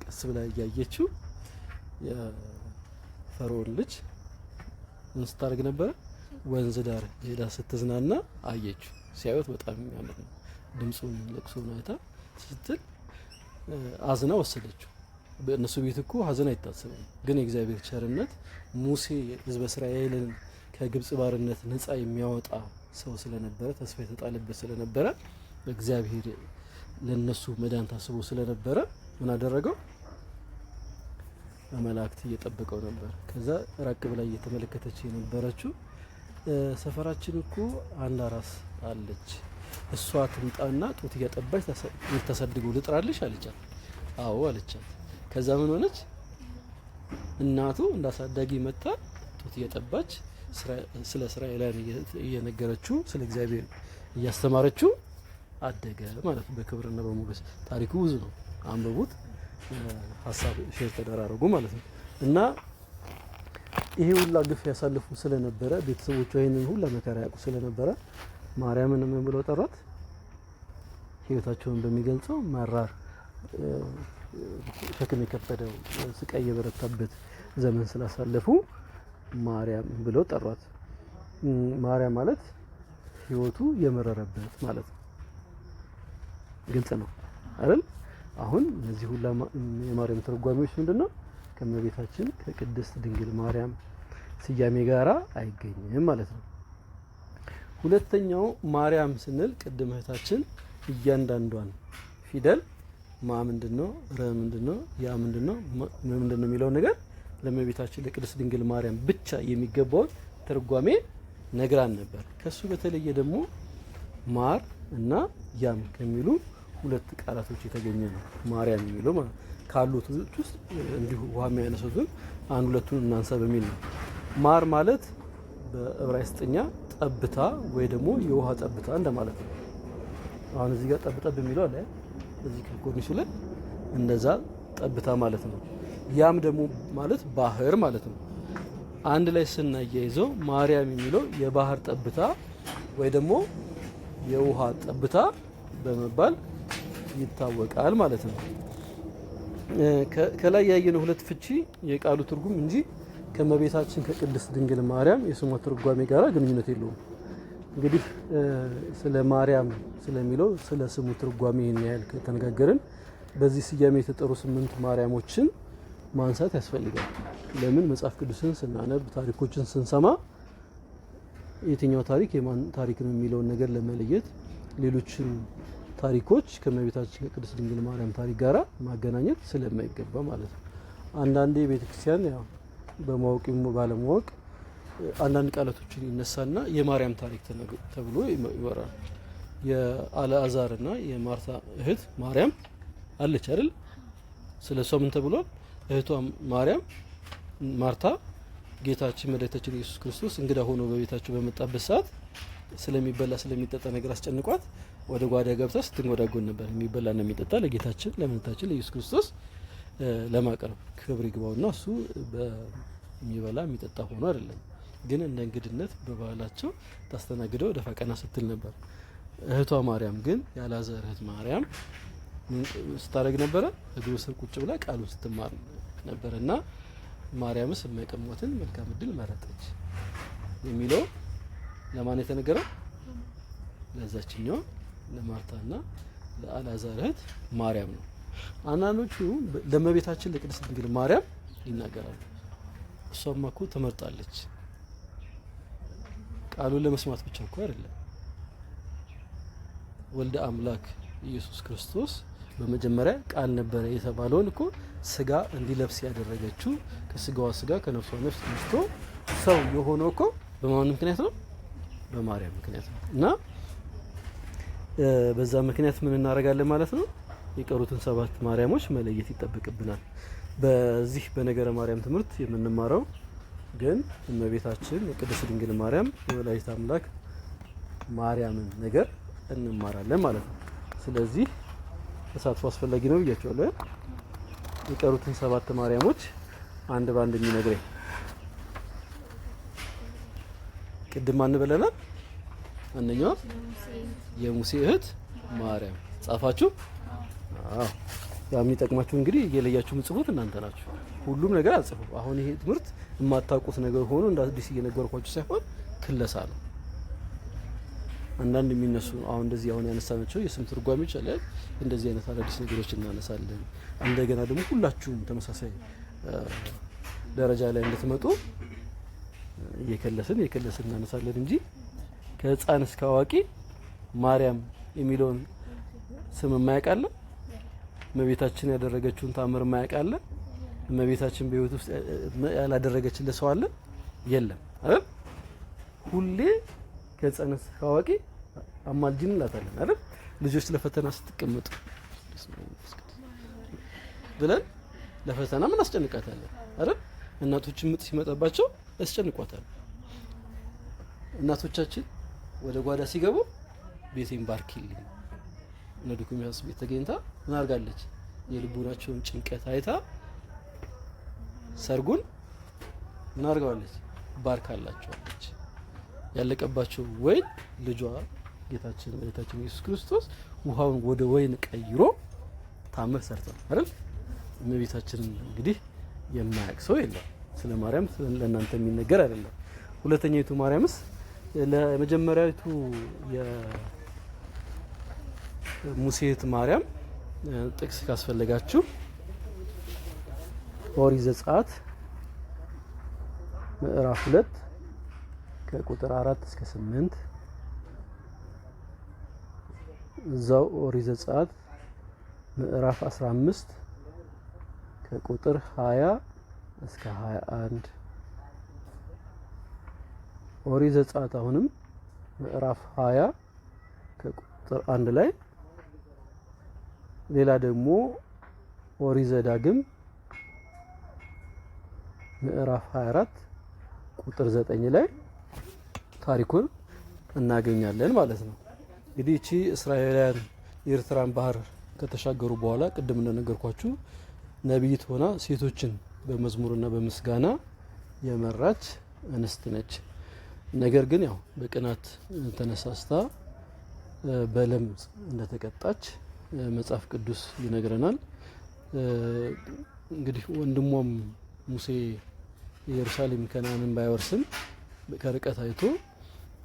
ቀስ ብላ እያየችው የፈርዖን ልጅ ምን ስታደርግ ነበር? ወንዝ ዳር ሄዳ ስትዝናና አየችው። ሲያዩት በጣም የሚያምር ነው። ድምጹን ለቅሶውን አይታ ስትል አዝና ወሰደችው። በእነሱ ቤት እኮ ሀዘን አይታሰብም፣ ግን የእግዚአብሔር ቸርነት ሙሴ ሕዝበ እስራኤልን ከግብጽ ባርነት ነፃ የሚያወጣ ሰው ስለነበረ ተስፋ የተጣለበት ስለነበረ እግዚአብሔር ለነሱ መዳን ታስቦ ስለነበረ ምን አደረገው? መላእክት እየጠበቀው ነበር። ከዛ ራቅ ብላ እየተመለከተች የነበረችው ሰፈራችን እኮ አንድ አራስ አለች፣ እሷ ትምጣና ጡት እያጠባች ተሰድገው ልጥራልሽ አለቻት። አዎ አለቻት። ከዛ ምን ሆነች? እናቱ እንዳሳዳጊ መጣ ጡት እያጠባች ስለ እስራኤላውያን እየነገረችው ስለ እግዚአብሔር እያስተማረችው አደገ ማለት ነው። በክብርና በሞገስ ታሪኩ ብዙ ነው፣ አንብቡት፣ ሀሳብ ሼር ተደራረጉ ማለት ነው። እና ይሄ ሁላ ግፍ ያሳልፉ ስለነበረ ቤተሰቦቿ ይሄንን ሁላ መከራ ያውቁ ስለነበረ ማርያምን ምን ብለው ጠሯት? ህይወታቸውን በሚገልጸው መራር ሸክም የከበደው ስቃይ የበረታበት ዘመን ስላሳለፉ ማርያም ብለው ጠሯት። ማርያም ማለት ህይወቱ የመረረበት ማለት ነው። ግልጽ ነው አይደል? አሁን እነዚህ ሁላ የማርያም ተርጓሚዎች ምንድነው? ከመቤታችን ከቅድስት ድንግል ማርያም ስያሜ ጋራ አይገኝም ማለት ነው። ሁለተኛው ማርያም ስንል ቅድም እህታችን እያንዳንዷን ፊደል ማ ምንድነው፣ ረ ምንድነው፣ ያ ምንድነው፣ ምንድነው የሚለው ነገር ለመቤታችን ለቅድስት ድንግል ማርያም ብቻ የሚገባውን ትርጓሜ ነግራን ነበር። ከሱ በተለየ ደግሞ ማር እና ያም ከሚሉ ሁለት ቃላቶች የተገኘ ነው ማርያም የሚለው ማለት ካሉት ውስጥ እንዲሁ ውሃ የሚያነሱትን አንድ ሁለቱን እናንሳ በሚል ነው። ማር ማለት በዕብራይስጥኛ ጠብታ ወይ ደግሞ የውሃ ጠብታ እንደማለት ነው። አሁን እዚህ ጋር ጠብጠብ የሚለው አለ እዚህ ከኮርኒሱ ላይ እንደዛ ጠብታ ማለት ነው። ያም ደግሞ ማለት ባህር ማለት ነው። አንድ ላይ ስናያይዘው ማርያም የሚለው የባህር ጠብታ ወይ ደግሞ የውሃ ጠብታ በመባል ይታወቃል ማለት ነው። ከላይ ያየነው ሁለት ፍቺ የቃሉ ትርጉም እንጂ ከመቤታችን ከቅድስት ድንግል ማርያም የስሟ ትርጓሜ ጋራ ግንኙነት የለውም። እንግዲህ ስለ ማርያም ስለሚለው ስለ ስሙ ትርጓሜ ይህን ያህል ከተነጋገርን በዚህ ስያሜ የተጠሩ 8 ማርያሞችን ማንሳት ያስፈልጋል። ለምን? መጽሐፍ ቅዱስን ስናነብ ታሪኮችን ስንሰማ የትኛው ታሪክ የማን ታሪክ ነው የሚለውን ነገር ለመለየት ሌሎችን ታሪኮች ከመቤታችን ከቅድስት ድንግል ማርያም ታሪክ ጋራ ማገናኘት ስለማይገባ ማለት ነው። አንዳንዴ ቤተክርስቲያን ያው በማወቅም ባለማወቅ አንዳንድ ቃላቶችን ይነሳና የማርያም ታሪክ ተብሎ ይወራል። የአልዓዛርና የማርታ እህት ማርያም አለች አይደል? ስለሷ ምን ተብሏል? እህቷ ማርያም ማርታ ጌታችን መድኃኒታችን ኢየሱስ ክርስቶስ እንግዳ ሆኖ በቤታቸው በመጣበት ሰዓት ስለሚበላ ስለሚጠጣ ነገር አስጨንቋት ወደ ጓዳ ገብታ ስትንጎዳጎን ነበር። የሚበላና የሚጠጣ ለጌታችን ለመድኃኒታችን ለኢየሱስ ክርስቶስ ለማቅረብ ክብር ይግባውና እሱ በሚበላ የሚጠጣ ሆኖ አይደለም፣ ግን እንደ እንግድነት በባህላቸው ታስተናግደው ደፋ ቀና ስትል ነበር። እህቷ ማርያም ግን የአልዓዛር እህት ማርያም ስታደርግ ነበረ? እግሩ ስር ቁጭ ብላ ቃሉን ስትማር ነበር። እና ማርያምስ የማይቀሟትን መልካም እድል መረጠች የሚለው ለማን የተነገረው? ለዛችኛው ለማርታና ለአልዓዛር እህት ማርያም ነው። አንዳንዶቹ ለእመቤታችን ለቅድስት ድንግል ማርያም ይናገራሉ። እሷማ እኮ ትመርጣለች። ቃሉን ለመስማት ብቻ እኮ አይደለም። ወልደ አምላክ ኢየሱስ ክርስቶስ በመጀመሪያ ቃል ነበረ የተባለውን እኮ ስጋ እንዲለብስ ያደረገችው ከስጋዋ ስጋ ከነፍሷ ነፍስ ተነስቶ ሰው የሆነው እኮ በማን ምክንያት ነው? በማርያም ምክንያት ነው። እና በዛ ምክንያት ምን እናደርጋለን ማለት ነው? የቀሩትን 7 ማርያሞች መለየት ይጠበቅብናል። በዚህ በነገረ ማርያም ትምህርት የምንማረው ግን እመቤታችን የቅድስት ድንግል ማርያም የወላዲተ አምላክ ማርያምን ነገር እንማራለን ማለት ነው። ስለዚህ ተሳትፎ አስፈላጊ ነው ብያቸዋለሁ። የቀሩትን 7 ማርያሞች አንድ ባንድ የሚነግረኝ ቅድም ማን ብለናል? አንደኛው የሙሴ እህት ማርያም ጻፋችሁ? አዎ። ያው የሚጠቅማችሁ እንግዲህ እየለያችሁ ምጽፉት እናንተ ናችሁ። ሁሉም ነገር አጽፉ። አሁን ይሄ ትምህርት የማታውቁት ነገር ሆኖ እንደ አዲስ እየነገርኳችሁ ሳይሆን ክለሳ ነው። አንዳንድ የሚነሱ አሁን እንደዚህ አሁን ያነሳናቸው የስም ትርጓሜዎች አለ። እንደዚህ አይነት አዳዲስ ነገሮች እናነሳለን። እንደገና ደግሞ ሁላችሁም ተመሳሳይ ደረጃ ላይ እንድትመጡ እየከለስን እናነሳለን እንጂ ከህፃን እስከ አዋቂ ማርያም የሚለውን ስም የማያውቃለ፣ እመቤታችን ያደረገችውን ታምር የማያውቃለ፣ እመቤታችን በህይወት ውስጥ ያላደረገችለት ሰው አለ? የለም አይደል? ሁሌ ከህፃን እስከ አዋቂ አማልጅን እንላታለን አይደል? ልጆች ለፈተና ስትቀመጡ ብለን ለፈተና ምን አስጨንቃታለን አይደል? እናቶች ምጥ ሲመጣባቸው ያስጨንቋታል። እናቶቻችን ወደ ጓዳ ሲገቡ ቤቴን ባርኪልኝ ነዱኩሚያስ ቤት ተገኝታ ምን አርጋለች? የልቡናቸውን ጭንቀት አይታ ሰርጉን ምን አርጋለች? ባርካላቸዋለች። ያለቀባቸው ወይን ልጇ ጌታችን መድኃኒታችን ኢየሱስ ክርስቶስ ውሃውን ወደ ወይን ቀይሮ ታምር ሰርቷል አይደል? እመቤታችንን እንግዲህ የማያውቅ ሰው የለም። ስለ ማርያም ለእናንተ የሚነገር አይደለም። ሁለተኛይቱ ማርያምስ ለመጀመሪያዊቱ የሙሴ እህት ማርያም ጥቅስ ካስፈለጋችሁ ኦሪት ዘጸአት ምዕራፍ 2 ከቁጥር 4 እስከ 8 እዛው ኦሪት ዘጸአት ምዕራፍ 15 ከቁጥር 20 እስከ 21 ኦሪት ዘጸአት አሁንም ምዕራፍ 20 ከቁጥር 1 ላይ ሌላ ደግሞ ኦሪት ዘዳግም ምዕራፍ 24 ቁጥር 9 ላይ ታሪኩን እናገኛለን ማለት ነው። እንግዲህ እቺ እስራኤላውያን የኤርትራን ባህር ከተሻገሩ በኋላ ቅድም እንደነገርኳችሁ ነብይት ሆና ሴቶችን በመዝሙርና በምስጋና የመራች እንስት ነች። ነገር ግን ያው በቅናት ተነሳስታ በለምጽ እንደተቀጣች መጽሐፍ ቅዱስ ይነግረናል። እንግዲህ ወንድሟም ሙሴ የኢየሩሳሌም ከነዓንን ባይወርስም ከርቀት አይቶ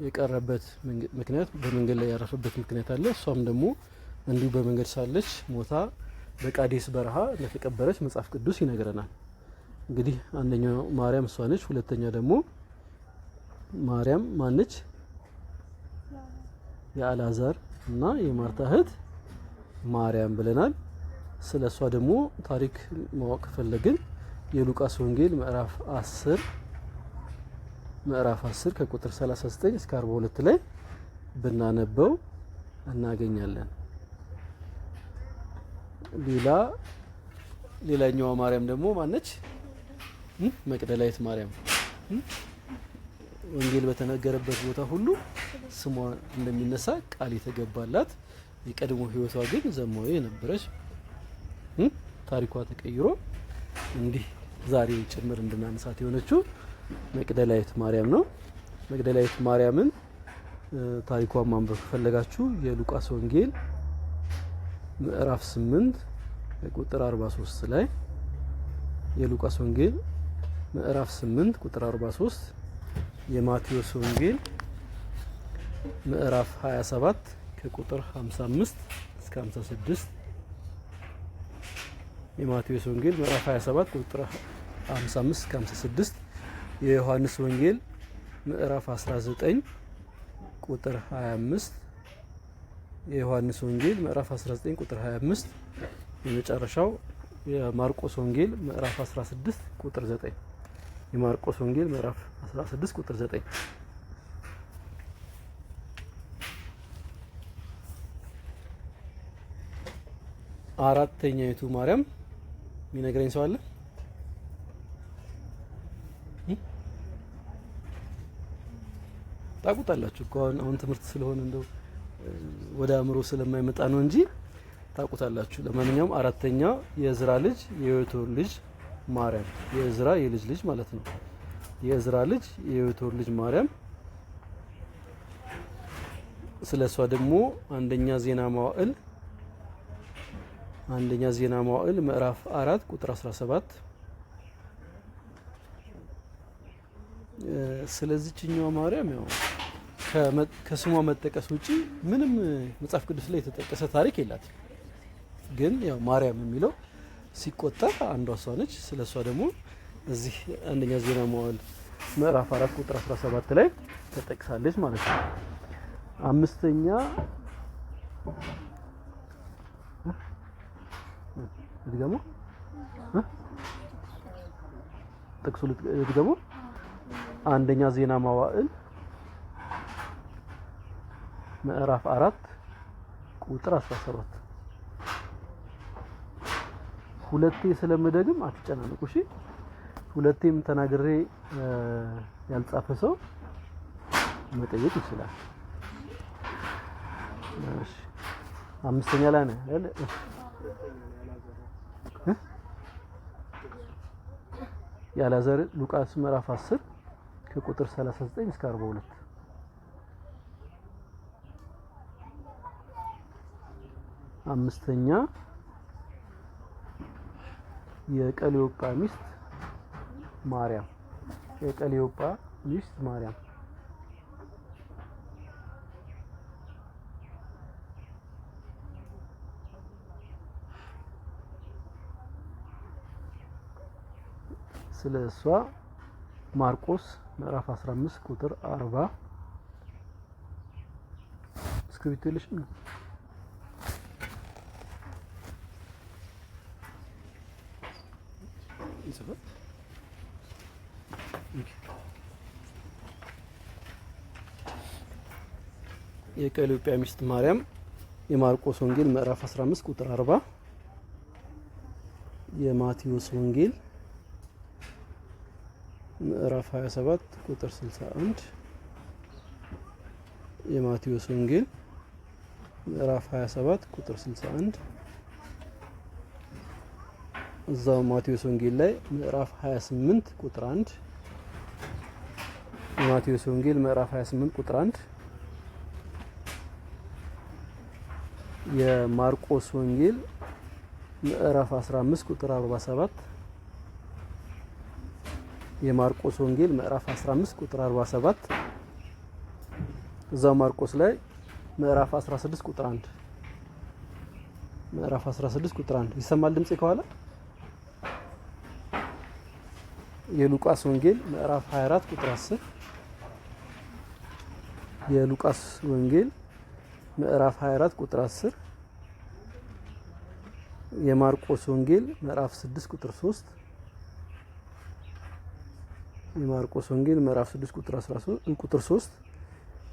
የቀረበት ምክንያት በመንገድ ላይ ያረፈበት ምክንያት አለ። እሷም ደግሞ እንዲሁ በመንገድ ሳለች ሞታ በቃዴስ በረሃ እንደተቀበረች መጽሐፍ ቅዱስ ይነግረናል። እንግዲህ አንደኛው ማርያም እሷ ነች። ሁለተኛ ደግሞ ማርያም ማነች? የአልዓዛር እና የማርታ እህት ማርያም ብለናል። ስለሷ ደግሞ ታሪክ ማወቅ ፈለግን የሉቃስ ወንጌል ምዕራፍ 10 ከቁጥር 39 እስከ 42 ላይ ብናነበው እናገኛለን። ሌላኛዋ ማርያም ደግሞ ማነች? መቅደላዊት ማርያም። ወንጌል በተነገረበት ቦታ ሁሉ ስሟ እንደሚነሳ ቃል የተገባላት የቀድሞ ሕይወቷ ግን ዘማዊ የነበረች ታሪኳ ተቀይሮ እንዲህ ዛሬ ጭምር እንድናነሳት የሆነችው መቅደላዊት ማርያም ነው። መቅደላዊት ማርያምን ታሪኳን ማንበብ ከፈለጋችሁ የሉቃስ ወንጌል ምዕራፍ 8 ቁጥር 43 ላይ የሉቃስ ወንጌል ምዕራፍ 8 ቁጥር 43 የማቴዎስ ወንጌል ምዕራፍ 27 ከቁጥር 55 እስከ 56 የማቴዎስ ወንጌል ምዕራፍ 27 ቁጥር 55 እስከ 56፣ የዮሐንስ ወንጌል ምዕራፍ 19 ቁጥር 25፣ የዮሐንስ ወንጌል ምዕራፍ 19 ቁጥር 25፣ የመጨረሻው የማርቆስ ወንጌል ምዕራፍ 16 ቁጥር 9። የማርቆስ ወንጌል ምዕራፍ 16 ቁጥር 9። አራተኛይቱ ማርያም የሚነግረኝ ሰው አለ? ታውቁታላችሁ እኮ አሁን ትምህርት ስለሆነ እንደው ወደ አእምሮ ስለማይመጣ ነው እንጂ ታውቁታላችሁ። ለማንኛውም አራተኛ የእዝራ ልጅ የዮቶር ልጅ ማርያም፣ የእዝራ የልጅ ልጅ ማለት ነው። የእዝራ ልጅ የዮቶር ልጅ ማርያም። ስለሷ ደግሞ አንደኛ ዜና መዋዕል ምዕራፍ 4 ቁጥር 17። ስለዚህኛዋ ማርያም ያው ከስሟ መጠቀስ ውጪ ምንም መጽሐፍ ቅዱስ ላይ የተጠቀሰ ታሪክ የላትም። ግን ያው ማርያም የሚለው ሲቆጠር አንዷ እሷ ነች። ስለሷ ደግሞ እዚህ አንደኛ ዜና መዋዕል ምዕራፍ 4 ቁጥር 17 ላይ ተጠቅሳለች ማለት ነው። አምስተኛ ልድገሙ ጥቅሱ ልድገሙ። አንደኛ ዜና መዋዕል ምዕራፍ 4 ቁጥር 17። ሁለቴ ስለምደግም አትጨናነቁ እሺ። ሁለቴም ተናግሬ ያልጻፈ ሰው መጠየቅ ይችላል። እሺ አምስተኛ ላይ ነው አይደል? የአልዓዛር ሉቃስ ምዕራፍ 10 ከቁጥር 39 እስከ 42። አምስተኛ የቀሊዮጳ ሚስት ማርያም፣ የቀሊዮጳ ሚስት ማርያም። ስለ እሷ ማርቆስ ምዕራፍ 15 ቁጥር 40። እስክሪብቶ የለሽም ነው? ይጽፋል። የቀሊዮጳ ሚስት ማርያም የማርቆስ ወንጌል ምዕራፍ 15 ቁጥር 40፣ የማቴዎስ ወንጌል ምዕራፍ 27 ቁጥር 61፣ የማቴዎስ ወንጌል ምዕራፍ 27 ቁጥር 61፣ እዛው ማቴዎስ ወንጌል ላይ ምዕራፍ 28 ቁጥር 1፣ የማቴዎስ ወንጌል ምዕራፍ 28 ቁጥር 1፣ የማርቆስ ወንጌል ምዕራፍ 15 ቁጥር 47፣ የማርቆስ ወንጌል ምዕራፍ 15 ቁጥር 47፣ እዛው ማርቆስ ላይ ምዕራፍ 16 ቁጥር 1፣ ምዕራፍ 16 ቁጥር 1። ይሰማል ድምጽ ከኋላ? የሉቃስ ወንጌል ምዕራፍ 24 ቁጥር 10፣ የሉቃስ ወንጌል ምዕራፍ 24 ቁጥር 10፣ የማርቆስ ወንጌል ምዕራፍ 6 ቁጥር 3፣ የማርቆስ ወንጌል ምዕራፍ 6 ቁጥር 13 ቁጥር 3፣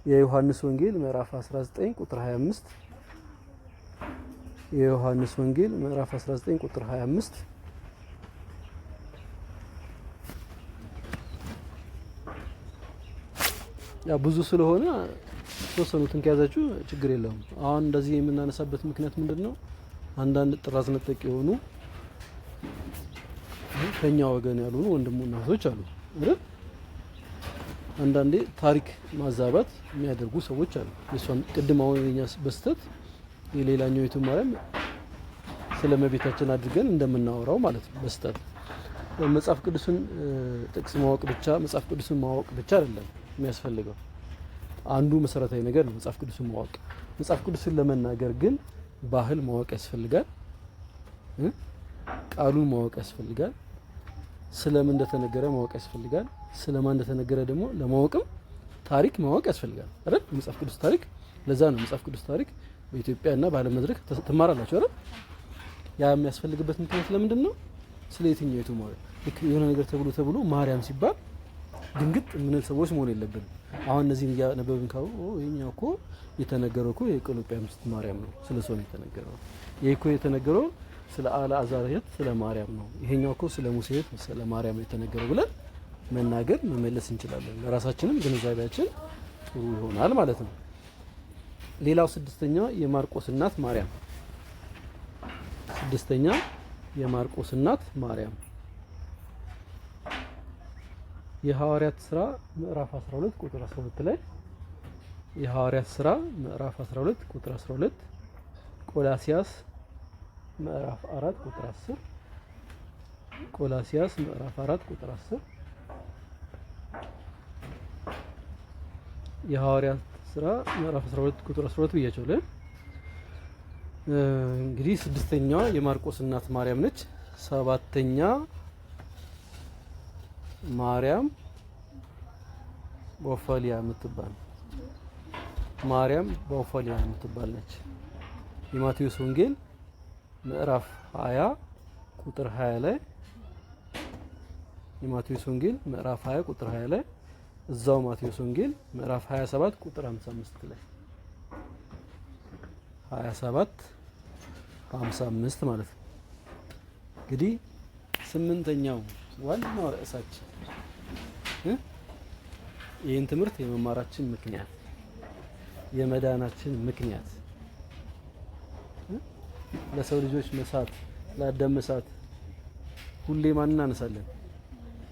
የዮሐንስ ወንጌል ምዕራፍ 19 ቁጥር 25፣ የዮሐንስ ወንጌል ምዕራፍ 19 ቁጥር 25። ያ ብዙ ስለሆነ ተወሰኑትን ከያዛችሁ ችግር የለውም። አሁን እንደዚህ የምናነሳበት ምክንያት ምንድነው? አንዳንድ ጥራዝ ነጠቅ የሆኑ ከኛ ወገን ያልሆኑ ወንድሞና እህቶች አሉ አይደል? አንዳንዴ ታሪክ ማዛባት የሚያደርጉ ሰዎች አሉ። እሷን ቅድም አሁን የኛ በስተት የሌላኛው የቱ ማርያም ስለመቤታችን አድርገን እንደምናወራው ማለት ነው። በስተት መጽሐፍ ቅዱስን ጥቅስ ማወቅ ብቻ መጽሐፍ ቅዱስን ማወቅ ብቻ አይደለም የሚያስፈልገው። አንዱ መሰረታዊ ነገር ነው መጽሐፍ ቅዱስን ማወቅ። መጽሐፍ ቅዱስን ለመናገር ግን ባህል ማወቅ ያስፈልጋል። ቃሉን ማወቅ ያስፈልጋል። ስለምን እንደተነገረ ማወቅ ያስፈልጋል። ስለማን እንደተነገረ ደግሞ ለማወቅም ታሪክ ማወቅ ያስፈልጋል አይደል? የመጽሐፍ ቅዱስ ታሪክ ለዛ ነው መጽሐፍ ቅዱስ ታሪክ በኢትዮጵያና በዓለም መድረክ ትማራላችሁ አይደል? ያ የሚያስፈልግበት ምክንያት ለምንድን ነው? ስለ የትኛይቱ ማለት የሆነ ነገር ተብሎ ማርያም ሲባል ድንግጥ የምንል ሰዎች መሆን የለብንም። አሁን እነዚህን እያነበብን ካው ይሄኛው እኮ የተነገረው እኮ የቆሎጵያ ምስት ማርያም ነው፣ ስለ ሰው ነው የተነገረው። ይሄ እኮ የተነገረው ስለ አልዓዛር እህት ስለ ማርያም ነው። ይሄኛው እኮ ስለ ሙሴ እህት ስለ ማርያም ነው የተነገረው ብለን መናገር መመለስ እንችላለን። ለራሳችንም ግንዛቤያችን ጥሩ ይሆናል ማለት ነው። ሌላው ስድስተኛ የማርቆስ እናት ማርያም። ስድስተኛ የማርቆስ እናት ማርያም የሐዋርያት ሥራ ምዕራፍ 12 ቁጥር 12 ላይ የሐዋርያት ሥራ ምዕራፍ 12 ቁጥር 12 ቆላሲያስ ምዕራፍ 4 ቁጥር 10 ቆላሲያስ ምዕራፍ 4 ቁጥር 10 የሐዋርያት ሥራ ምዕራፍ 12 ቁጥር 12 ብያቸዋለሁ። እንግዲህ ስድስተኛዋ የማርቆስ እናት ማርያም ነች። ሰባተኛ ማርያም በኦፋሊያ የምትባል ማርያም በኦፋሊያ የምትባል ነች። የማቴዎስ ወንጌል ምዕራፍ 20 ቁጥር 20 ላይ የማቴዎስ ወንጌል ምዕራፍ 20 ቁጥር 20 ላይ እዛው ማቴዎስ ወንጌል ምዕራፍ 27 ቁጥር 55 ላይ 27 55 ማለት ነው። እንግዲህ ስምንተኛው ዋናው ርዕሳችን ይህን ትምህርት የመማራችን ምክንያት የመዳናችን ምክንያት ለሰው ልጆች መሳት ለአዳም መሳት ሁሌ ማንን እናነሳለን?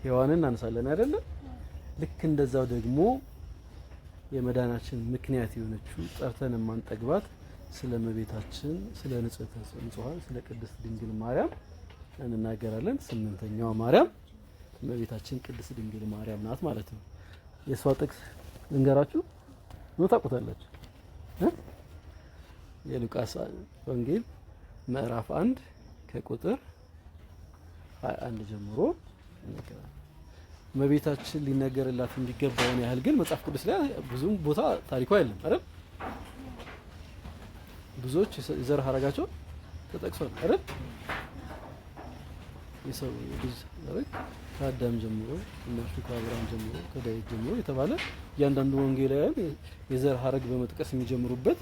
ሔዋንን እናነሳለን አይደለም? ልክ እንደዛው ደግሞ የመዳናችን ምክንያት የሆነችው ጠርተን የማንጠግባት ስለ እመቤታችን ስለ ንጽሕተ ንጹሐን ስለ ቅድስት ድንግል ማርያም እንናገራለን። ስምንተኛዋ ማርያም እመቤታችን ቅድስት ድንግል ማርያም ናት ማለት ነው። የሷ ጥቅስ ልንገራችሁ ነው ታውቁታላችሁ። የሉቃስ ወንጌል ምዕራፍ 1 ከቁጥር 21 ጀምሮ እንነግራለን። እመቤታችን ሊነገርላት እንዲገባውን ያህል ግን መጽሐፍ ቅዱስ ላይ ብዙም ቦታ ታሪኳ የለም አይደል? ብዙዎች የዘር ሐረጋቸው ተጠቅሷል አይደል? የሰው ልጅ ሐረግ ከአዳም ጀምሮ እነሱ ከአብርሃም ጀምሮ ከዳዊት ጀምሮ የተባለ እያንዳንዱ ወንጌላውያን የዘር ሐረግ በመጥቀስ የሚጀምሩበት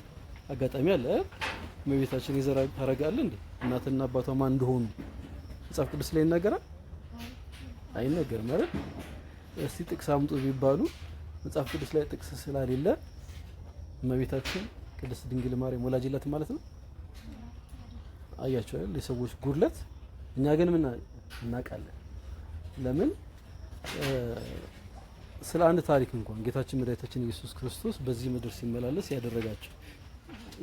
አጋጣሚ አለ። እመቤታችን የዘር ሐረግ አለ እንዴ? እናትና አባቷ ማን እንደሆኑ መጽሐፍ ቅዱስ ላይ ይናገራል? አይነገርም አይደል? እስቲ ጥቅስ አምጡ ቢባሉ መጽሐፍ ቅዱስ ላይ ጥቅስ ስላሌለ እመቤታችን ቅድስት ድንግል ማርያም ወላጅ የላትም ማለት ነው። አያችሁ አይደል? የሰዎች ጉድለት። እኛ ግን ምን እናውቃለን? ለምን ስለ አንድ ታሪክ እንኳን ጌታችን መድኃኒታችን ኢየሱስ ክርስቶስ በዚህ ምድር ሲመላለስ ያደረጋቸው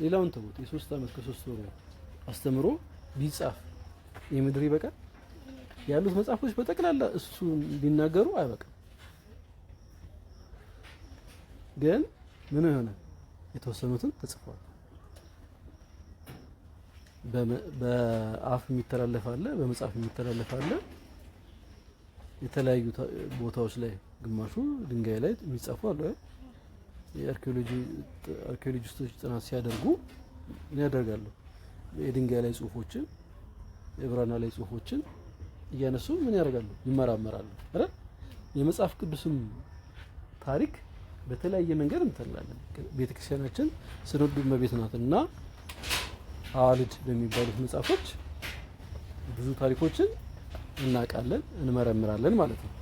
ሌላውን ተውት፣ የ3 ዓመት ከ3 ወር አስተምሮ ቢጻፍ የምድር ይበቃል? ያሉት መጽሐፎች በጠቅላላ እሱ ቢናገሩ አይበቃም። ግን ምን ሆነ? የተወሰኑትን ተጽፏል። በአፍ የሚተላለፍ አለ፣ በመጽሐፍ የሚተላለፍ አለ። የተለያዩ ቦታዎች ላይ ግማሹ ድንጋይ ላይ የሚጻፉ አሉ። የአርኪኦሎጂስቶች ጥናት ሲያደርጉ ምን ያደርጋሉ? የድንጋይ ላይ ጽሁፎችን የብራና ላይ ጽሁፎችን እያነሱ ምን ያደርጋሉ? ይመራመራሉ አይደል? የመጽሐፍ ቅዱስም ታሪክ በተለያየ መንገድ እንተላለን። ቤተክርስቲያናችን ስንዱ እመቤት ናትና አዋልድ በሚባሉት መጽሐፎች ብዙ ታሪኮችን እናውቃለን፣ እንመረምራለን ማለት ነው።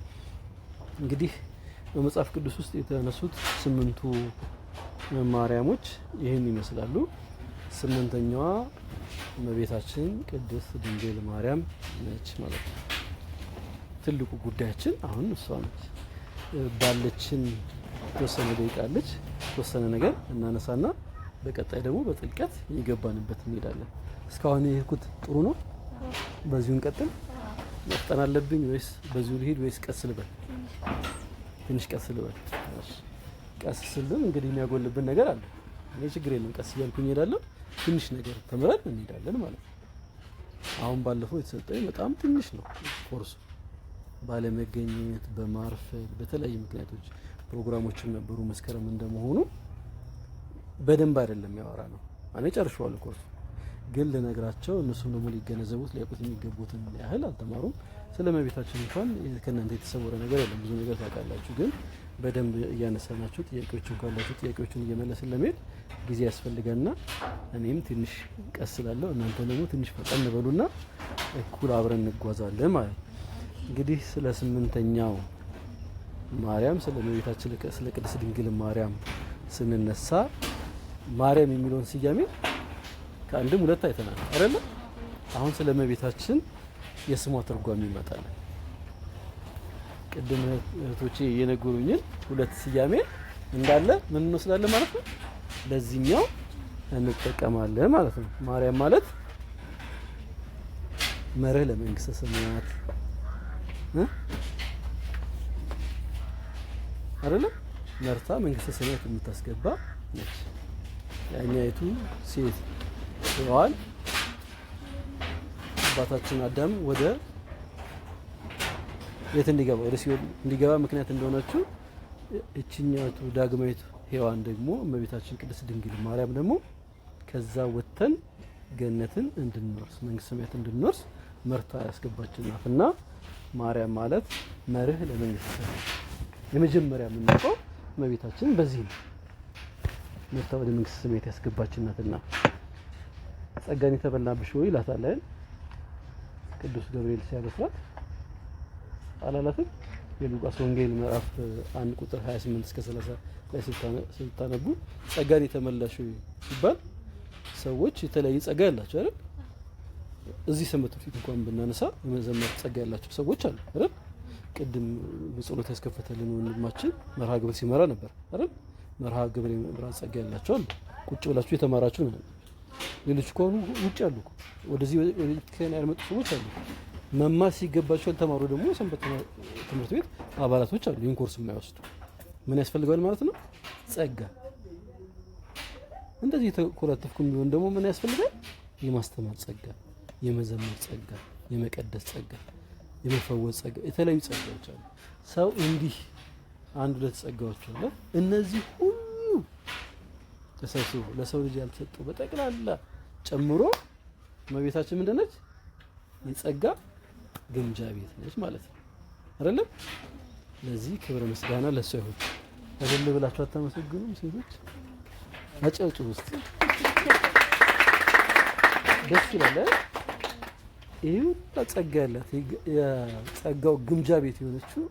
እንግዲህ በመጽሐፍ ቅዱስ ውስጥ የተነሱት 8ቱ ማርያሞች ይህን ይመስላሉ። 8ኛዋ እመቤታችን ቅድስት ድንግል ማርያም ነች ማለት ነው። ትልቁ ጉዳያችን አሁን እሷ ነች። ባለችን ተወሰነ ደቂቃለች ተወሰነ ነገር እናነሳና በቀጣይ ደግሞ በጥልቀት እየገባንበት እንሄዳለን። እስካሁን የሄድኩት ጥሩ ነው። በዚሁ እንቀጥል። መፍጠን አለብኝ ወይስ በዚሁ ልሄድ ወይስ ቀስ ልበል? ትንሽ ቀስ ልበል። ቀስ ስልም እንግዲህ የሚያጎልብን ነገር አለ። እኔ ችግር የለም ቀስ እያልኩኝ እሄዳለሁ። ትንሽ ነገር ተምረን እንሄዳለን ማለት ነው። አሁን ባለፈው የተሰጠኝ በጣም ትንሽ ነው ኮርሱ። ባለመገኘት በማርፈድ በተለያዩ ምክንያቶች ፕሮግራሞችም ነበሩ። መስከረም እንደመሆኑ በደንብ አይደለም ያወራ ነው። እኔ ጨርሼዋለሁ ኮርሱ፣ ግን ልነግራቸው እነሱም ደግሞ ሊገነዘቡት ሊያውቁት የሚገቡትን ያህል አልተማሩም። ስለ እመቤታችን እንኳን ከእናንተ የተሰወረ ነገር የለም፣ ብዙ ነገር ታውቃላችሁ። ግን በደንብ እያነሳናችሁ ጥያቄዎችን ካላችሁ ጥያቄዎችን እየመለስን ለመሄድ ጊዜ ያስፈልገና እኔም ትንሽ ቀስ እላለሁ፣ እናንተ ደግሞ ትንሽ ፈጠን በሉና እኩል አብረን እንጓዛለን ማለት ነው። እንግዲህ ስለ ስምንተኛው ማርያም ስለ እመቤታችን ስለ ቅድስት ድንግል ማርያም ስንነሳ ማርያም የሚለውን ስያሜ ከአንድም ሁለት አይተናል አይደል? አሁን ስለ እመቤታችን የስሟ ትርጓሜ ይመጣል። ቅድም እህቶቼ የነገሩኝን ሁለት ስያሜ እንዳለ ምን እንወስዳለን ማለት ነው፣ ለዚህኛው እንጠቀማለን ማለት ነው። ማርያም ማለት መርህ ለመንግስተ ሰማያት አይደለ? መርታ መንግስተ ሰማያት የምታስገባ ነች። ያኛይቱ ሴት ሔዋን አባታችን አዳም ወደ የት እንዲገባ ወደ ሲኦል እንዲገባ ምክንያት እንደሆነችው እቺኛቱ ዳግማዊቱ ሔዋን ደግሞ እመቤታችን ቅድስት ድንግል ማርያም ደግሞ ከዛ ወተን ገነትን እንድንወርስ መንግስተ ሰማያት እንድንወርስ መርታ ያስገባችን ናትና ማርያም ማለት መርህ ለመንግስተ ሰማያት የመጀመሪያ የምናውቀው እመቤታችን በዚህ ነው። መርታ ወደ መንግስተ ሰማያት ያስገባችን ናትና ጸጋን የተበላብሽ ወይ ይላታል ቅዱስ ገብርኤል ሲያበስራት አላላትም? የሉቃስ ወንጌል ምዕራፍ 1 ቁጥር 28 እስከ 30 ላይ ስታነቡ ጸጋን የተመላሽ ሲባል ሰዎች የተለያየ ጸጋ ያላቸው አይደል? እዚህ ሰንበት ፊት እንኳን ብናነሳ የመዘመር ጸጋ ያላቸው ሰዎች አሉ አይደል? ቅድም በጸሎት ያስከፈተልን ወንድማችን መርሃ ግብር ሲመራ ነበር አይደል? መርሃ ግብር የመምራት ጸጋ ያላቸው አሉ። ቁጭ ብላችሁ የተማራችሁ ነው። ሌሎች ከሆኑ ውጭ አሉ፣ ወደዚህ ከኔ ያልመጡ ሰዎች አሉ። መማር ሲገባቸው ያልተማሩ ደግሞ ሰንበት ትምህርት ቤት አባላቶች አሉ። ይህን ኮርስ የማይወስዱ ምን ያስፈልጋል ማለት ነው? ጸጋ። እንደዚህ የተኮላተፍኩም ቢሆን ደግሞ ምን ያስፈልጋል? የማስተማር ጸጋ፣ የመዘመር ጸጋ፣ የመቀደስ ጸጋ፣ የመፈወስ ጸጋ፣ የተለያዩ ጸጋዎች አሉ። ሰው እንዲህ አንድ ሁለት ጸጋዎች አሉ። እነዚህ ሁሉ ተሰብስቦ ለሰው ልጅ ያልተሰጡ በጠቅላላ ጨምሮ እመቤታችን ምንድነች? የጸጋ ግምጃ ቤት ነች ማለት ነው አይደለም? ለዚህ ክብረ ምስጋና ለእሷ ይሁን። አይደል ብላችሁ አታመሰግኑም? ሴቶች አጨብጭ ውስጥ ደስ ይላል። ይሄው ጸጋ ያላት የጸጋው ግምጃ ቤት የሆነችው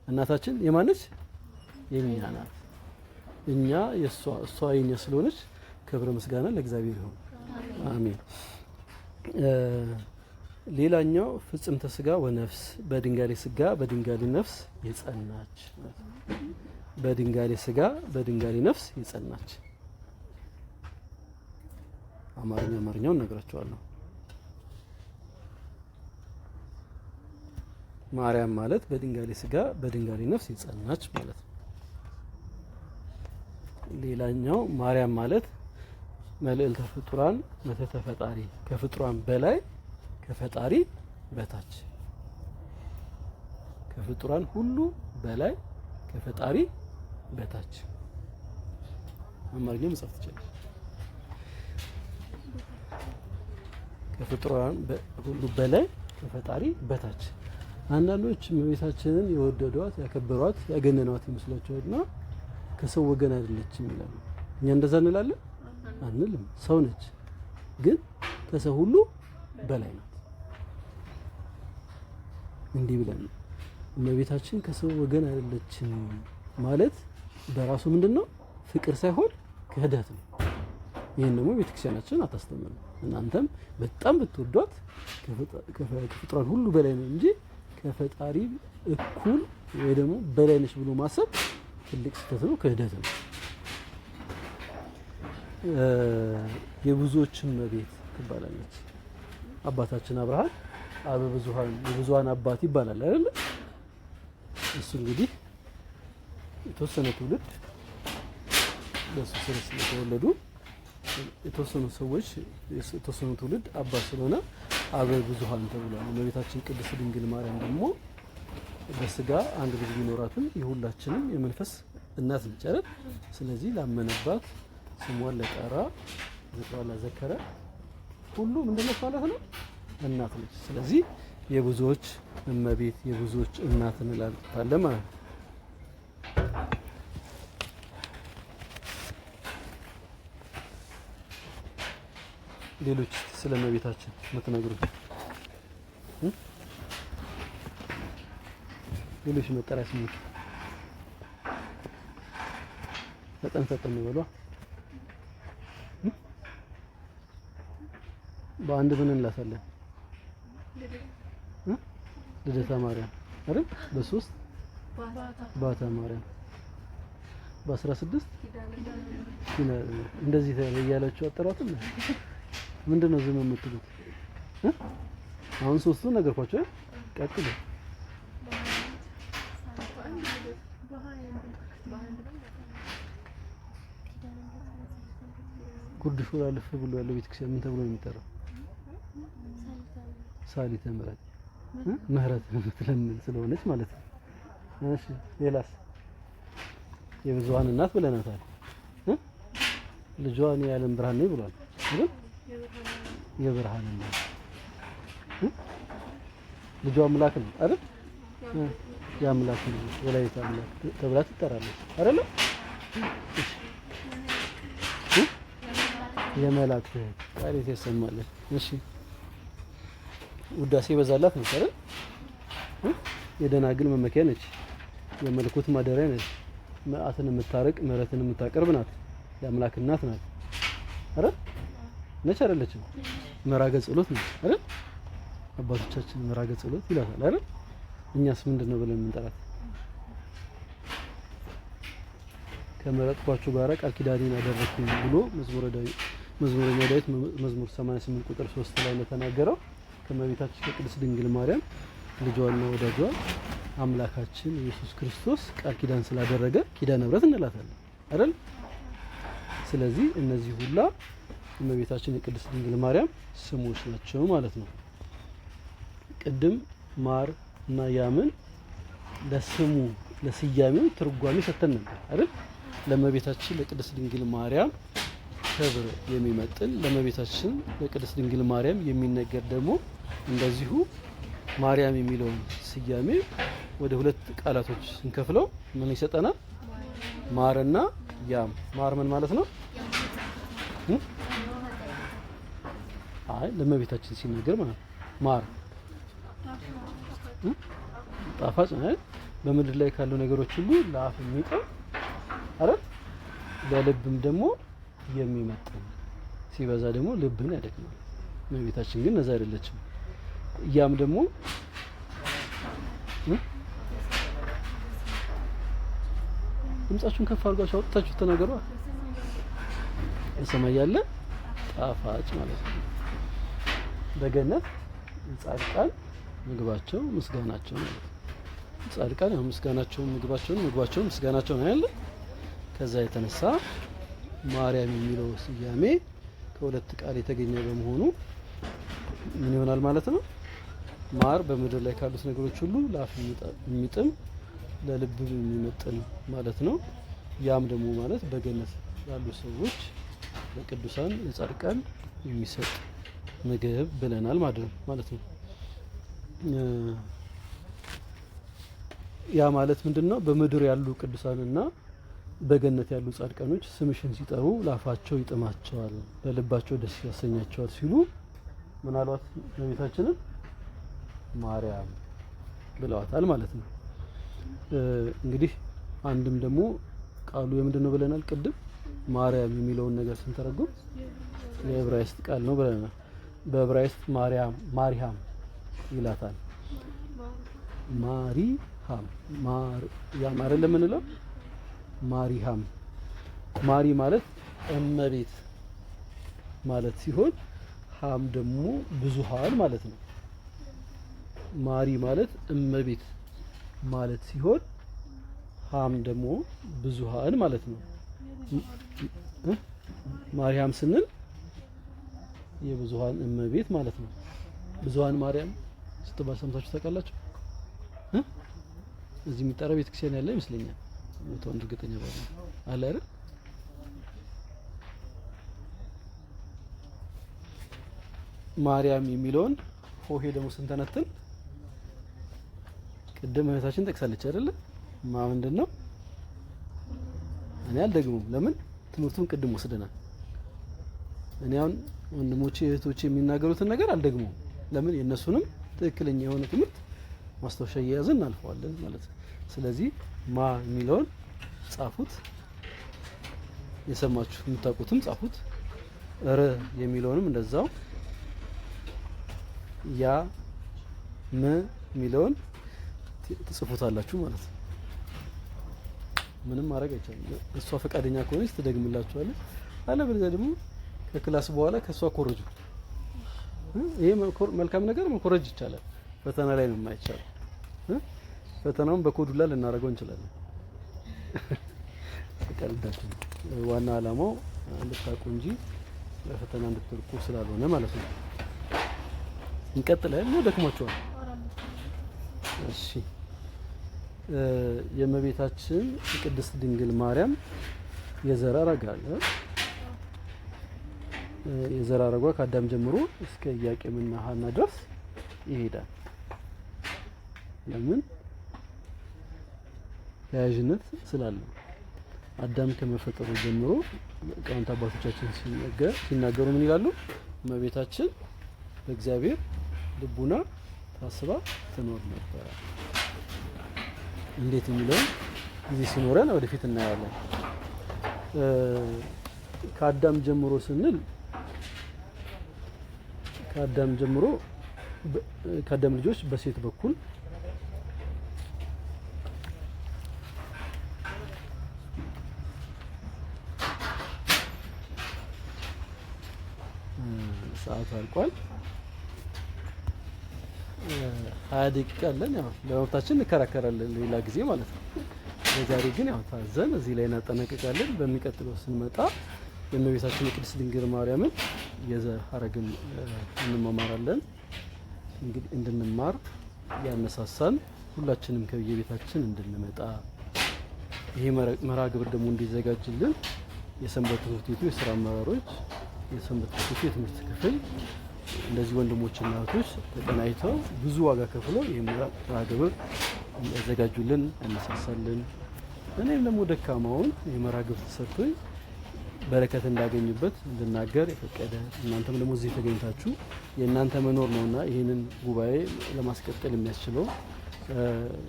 እናታችን የማነች? የኛ ናት። እኛ እሷ የኛ ስለሆነች ክብረ ምስጋና ለእግዚአብሔር ይሁን። አሜን። ሌላኛው ፍጽምተ ስጋ ወነፍስ በድንጋሌ ስጋ በድንጋሌ ነፍስ የጸናች፣ በድንጋሌ ስጋ በድንጋሌ ነፍስ የጸናች። አማርኛውን ነግራቸዋለሁ። ማርያም ማለት በድንጋሌ ስጋ በድንጋሌ ነፍስ የጸናች ማለት ነው። ሌላኛው ማርያም ማለት መልዕልተ ፍጡራን መተተ ፈጣሪ፣ ከፍጡራን በላይ ከፈጣሪ በታች፣ ከፍጡራን ሁሉ በላይ ከፈጣሪ በታች። አማርኛ መጻፍ ትችላለች። ከፍጡራን ሁሉ በላይ ከፈጣሪ በታች። አንዳንዶች እመቤታችንን የወደዷት ያከበሯት ያገነኗት ይመስላችኋልና ከሰው ወገን አይደለችም ይላሉ። እኛ እንደዛ እንላለን አንልም። ሰው ነች፣ ግን ከሰው ሁሉ በላይ ናት። እንዲህ ብለን እመቤታችን ከሰው ወገን አይደለችም ማለት በራሱ ምንድነው? ፍቅር ሳይሆን ክህደት ነው። ይሄን ደግሞ ቤተክርስቲያናችን አታስተምርም። እናንተም በጣም ብትወዷት ከፍጡራን ሁሉ በላይ ነው እንጂ ከፈጣሪ እኩል ወይ ደግሞ በላይ ነች ብሎ ማሰብ ትልቅ ስህተት ነው፣ ክህደት ነው። የብዙዎችም እመቤት ትባላለች። አባታችን አብርሃም አበ ብዙኃን የብዙኃን አባት ይባላል አይደል? እሱ እንግዲህ የተወሰነ ትውልድ በሱ ስር ስለተወለዱ የተወሰኑ ሰዎች የተወሰኑ ትውልድ አባት ስለሆነ አበ ብዙኃን ተብሏል። እመቤታችን ቅድስት ድንግል ማርያም ደግሞ በስጋ አንድ ልጅ ቢኖራትም የሁላችንም የመንፈስ እናት ነች አይደል? ስለዚህ ላመነባት ስሟን ለጠራ ዝክሯን ላዘከረ ሁሉ ምንድን ነች ማለት ነው? እናት ነች። ስለዚህ የብዙዎች እመቤት የብዙዎች እናት እንላታለን ማለት ነው። ሌሎች ስለ እመቤታችን የምትነግሩት ሌሎች መጠሪያ ስሞች ፈጠን ይበሏ። በአንድ ምን እንላታለን? ልደታ ማርያም አይደል? በ3 ባታ ማርያም፣ በ16 እንደዚህ ተያያላችሁ አጠራትም። ምንድነው ዝም የምትሉት? አሁን 3ቱ ነገርኳችሁ። ቀጥሉ። ጉርድ ሾላ ልፍ ብሎ ያለው ቤተክርስቲያን ምን ተብሎ ነው የሚጠራው? ሳሊተ ምህረት ምህረት የምትለምን ስለሆነች ማለት ነው። እሺ ሌላስ? የብዙሃን እናት ብለናታል። ልጇን የዓለም ብርሃን ነው ብሏል አይደል? የብርሃን እናት ልጇ አምላክ ነው አይደል? የአምላክ ነው ወላዲተ አምላክ ተብላ ትጠራለች አይደል? የመላእክት ቃል የተሰማለት። እሺ ውዳሴ በዛላት ነው አይደል? የደናግል መመኪያ ነች። የመለኮት ማደሪያ ነች። መዓትን የምታርቅ ምሕረትን የምታቀርብ ናት። የአምላክ እናት ናት አይደል? ነች አይደለችም? መራገ ጸሎት ነው አይደል? አባቶቻችን መራገ ጸሎት ይላታል አይደል? እኛስ ምንድነው ብለን የምንጠራት? ከመረጥኳችሁ ጋራ ቃል ኪዳኔን አደረኩኝ ብሎ መዝሙረኛ ዳዊት መዝሙር 88 ቁጥር 3 ላይ እንደተናገረው ከእመቤታችን ከቅድስት ድንግል ማርያም ልጇና ወዳጇ አምላካችን ኢየሱስ ክርስቶስ ቃል ኪዳን ስላደረገ ኪዳነ ምሕረት እንላታለን አይደል? ስለዚህ እነዚህ ሁላ እመቤታችን የቅድስት ድንግል ማርያም ስሞች ናቸው ማለት ነው። ቅድም ማር እና ያምን ለስሙ ለስያሜው ትርጓሜ ሰጥተን ነበር አይደል? ለእመቤታችን ለቅድስት ድንግል ማርያም ክብር የሚመጥን ለእመቤታችን ለቅድስት ድንግል ማርያም የሚነገር ደግሞ እንደዚሁ ማርያም የሚለውን ስያሜ ወደ 2 ቃላቶች ስንከፍለው ምን ይሰጠናል? ማርና ያም። ማር ምን ማለት ነው? አይ ለእመቤታችን ሲነገር ማለት ማር ጣፋጭ ነው። በምድር ላይ ካሉ ነገሮች ሁሉ ለአፍ የሚጥም አይደል? ለልብም ደግሞ የሚመጥን ሲበዛ ደግሞ ልብን ያደክማል። እመቤታችን ግን ነዛ አይደለችም። ያም ደግሞ ድምጻችሁን ከፍ አድርጋችሁ አውጥታችሁ ተናገሩ። በሰማይ ያለ ጣፋጭ ማለት ነው። በገነት ጻድቃን ምግባቸው ምስጋናቸው ነው። ጻድቃን ያው ምስጋናቸው ምግባቸው ምስጋናቸው ነው ያለ። ከዛ የተነሳ ማርያም የሚለው ስያሜ ከ2 ቃል የተገኘ በመሆኑ ምን ይሆናል ማለት ነው? ማር በምድር ላይ ካሉት ነገሮች ሁሉ ለአፍ የሚጥም ለልብ የሚመጥን ማለት ነው። ያም ደግሞ ማለት በገነት ላሉ ሰዎች ለቅዱሳን ለጻድቃን የሚሰጥ ምግብ ብለናል ማለት ነው። ያ ማለት ምንድነው? በምድር ያሉ ቅዱሳንና በገነት ያሉ ጻድቃኖች ስምሽን ሲጠሩ ላፋቸው ይጥማቸዋል፣ በልባቸው ደስ ያሰኛቸዋል ሲሉ ምናልባት እመቤታችንን ማርያም ብለዋታል ማለት ነው። እንግዲህ አንድም ደግሞ ቃሉ የምንድነው ብለናል? ቅድም ማርያም የሚለውን ነገር ስንተረጉም የዕብራይስጥ ቃል ነው ብለናል። በዕብራይስጥ ማሪሃም ይላታል። ማሪሃም ማርያም አይደለም የምንለው ማሪሃም። ማሪ ማለት እመቤት ማለት ሲሆን ሃም ደግሞ ብዙሃን ማለት ነው። ማሪ ማለት እመቤት ማለት ሲሆን ሃም ደግሞ ብዙሃን ማለት ነው። ማርያም ስንል የብዙሃን እመቤት ማለት ነው። ብዙሃን ማርያም ስትባል ሰምታችሁ ታውቃላችሁ? እዚህ የሚጠራ ቤተክርስቲያን ያለ ይመስለኛል። ቦታውን እርግጠኛ ባልሆንም አለ አይደል? ማርያም የሚለውን ሆሄ ደግሞ ስንተነትን ቅድም እህታችን ጠቅሳለች አይደለ? ምንድነው? እኔ አልደግሞም። ለምን ትምህርቱን ቅድም ወስደናል። እኔ አሁን ወንድሞቼ እህቶቼ የሚናገሩትን ነገር አልደግሞም። ለምን የነሱንም ትክክለኛ የሆነ ትምህርት ማስታወሻ እየያዝን እናልፈዋለን ማለት ነው። ስለዚህ ማ የሚለውን ጻፉት፣ የሰማችሁ የምታውቁትም ጻፉት። ረ የሚለውንም እንደዛው፣ ያ ም የሚለውን ትጽፉታላችሁ ማለት ነው። ምንም ማድረግ አይቻልም። እሷ ፈቃደኛ ከሆነች ትደግምላችኋለች። አለበለዚያ ደግሞ ከክላስ በኋላ ከሷ ኮረጁ። ይሄ መልካም ነገር መኮረጅ ይቻላል። ፈተና ላይ ነው የማይቻለው። ፈተናውን በኮዱላ ልናደርገው እንችላለን። ቀልዳችን ዋና አላማው እንድታውቁ እንጂ ለፈተና እንድትርቁ ስላልሆነ ማለት ነው። እንቀጥላለን። ነው ደክሟቸዋል። እሺ የእመቤታችን ቅድስት ድንግል ማርያም የዘር ሐረግ አለ። የዘር ሐረጓ ከአዳም ጀምሮ እስከ ኢያቄምና ሐና ድረስ ይሄዳል። ለምን? ተያያዥነት ስላለው። አዳም ከመፈጠሩ ጀምሮ ቃውንት አባቶቻችን ሲናገሩ ምን ይላሉ? እመቤታችን በእግዚአብሔር ልቡና ታስባ ትኖር ነበር። እንዴት የሚለውን ጊዜ ሲኖረን ወደፊት እናያለን። ከአዳም ጀምሮ ስንል ከአዳም ልጆች በሴት በኩል ሰዓት አልቋል። 20 ደቂቃ አለን። ያው ለመብታችን እንከራከራለን ሌላ ጊዜ ማለት ነው። ለዛሬ ግን ያው ታዘን እዚህ ላይ እናጠናቀቃለን። በሚቀጥለው ስንመጣ የእመቤታችን የቅድስት ድንግል ማርያምን የዘር ሐረግን እንማማራለን። እንግዲህ እንድንማር ያነሳሳን ሁላችንም ከየቤታችን እንድንመጣ ይሄ መርሃ ግብር ደግሞ እንዲዘጋጅልን የሰንበት ትምህርት ቤቱ የስራ አመራሮች፣ የሰንበት ትምህርት ቤቱ የትምህርት ክፍል እንደዚህ ወንድሞችና እህቶች ተቀናይተው ብዙ ዋጋ ከፍለው ይሄ መርሃ ግብር ያዘጋጁልን ያነሳሳልን። እኔም ደግሞ ደካማውን የመርሃ ግብር ተሰጥቶኝ በረከት እንዳገኙበት እንድናገር የፈቀደ እናንተም ደግሞ እዚህ ተገኝታችሁ የእናንተ መኖር ነውና ይህንን ጉባኤ ለማስቀጠል የሚያስችለው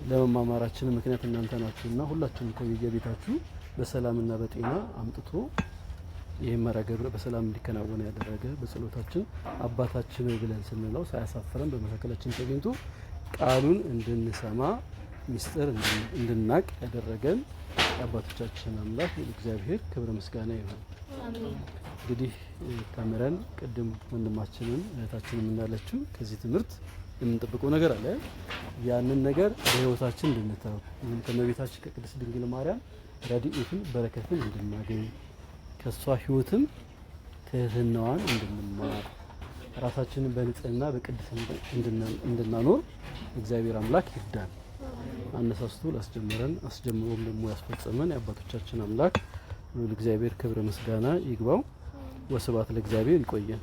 ለመማማራችን ምክንያት እናንተ ናችሁና ሁላችሁም ከየቤታችሁ በሰላምና በጤና አምጥቶ ይህን መርሃ ግብር በሰላም እንዲከናወን ያደረገ በጸሎታችን አባታችን ብለን ስንለው ሳያሳፍረን በመካከላችን ተገኝቶ ቃሉን እንድንሰማ ሚስጥር እንድናቅ ያደረገን የአባቶቻችን አምላክ እግዚአብሔር ክብረ ምስጋና ይሁን። እንግዲህ ተምረን ቅድም ወንድማችንን እህታችንን እንዳለችው ከዚህ ትምህርት የምንጠብቀው ነገር አለ። ያንን ነገር በህይወታችን እንድንተው ከእመቤታችን ከቅድስት ድንግል ማርያም ረድኤትን በረከትን እንድናገኝ ከሷ ህይወትም ትህትናዋን እንድንማር ራሳችንን በንጽህና በቅድስና እንድናኖር እግዚአብሔር አምላክ ይርዳን። አነሳስቶ ላስጀመረን አስጀምሮም ደግሞ ያስፈጸመን የአባቶቻችን አምላክ እግዚአብሔር ክብረ ምስጋና ይግባው። ወስብሐት ለእግዚአብሔር። ይቆየን።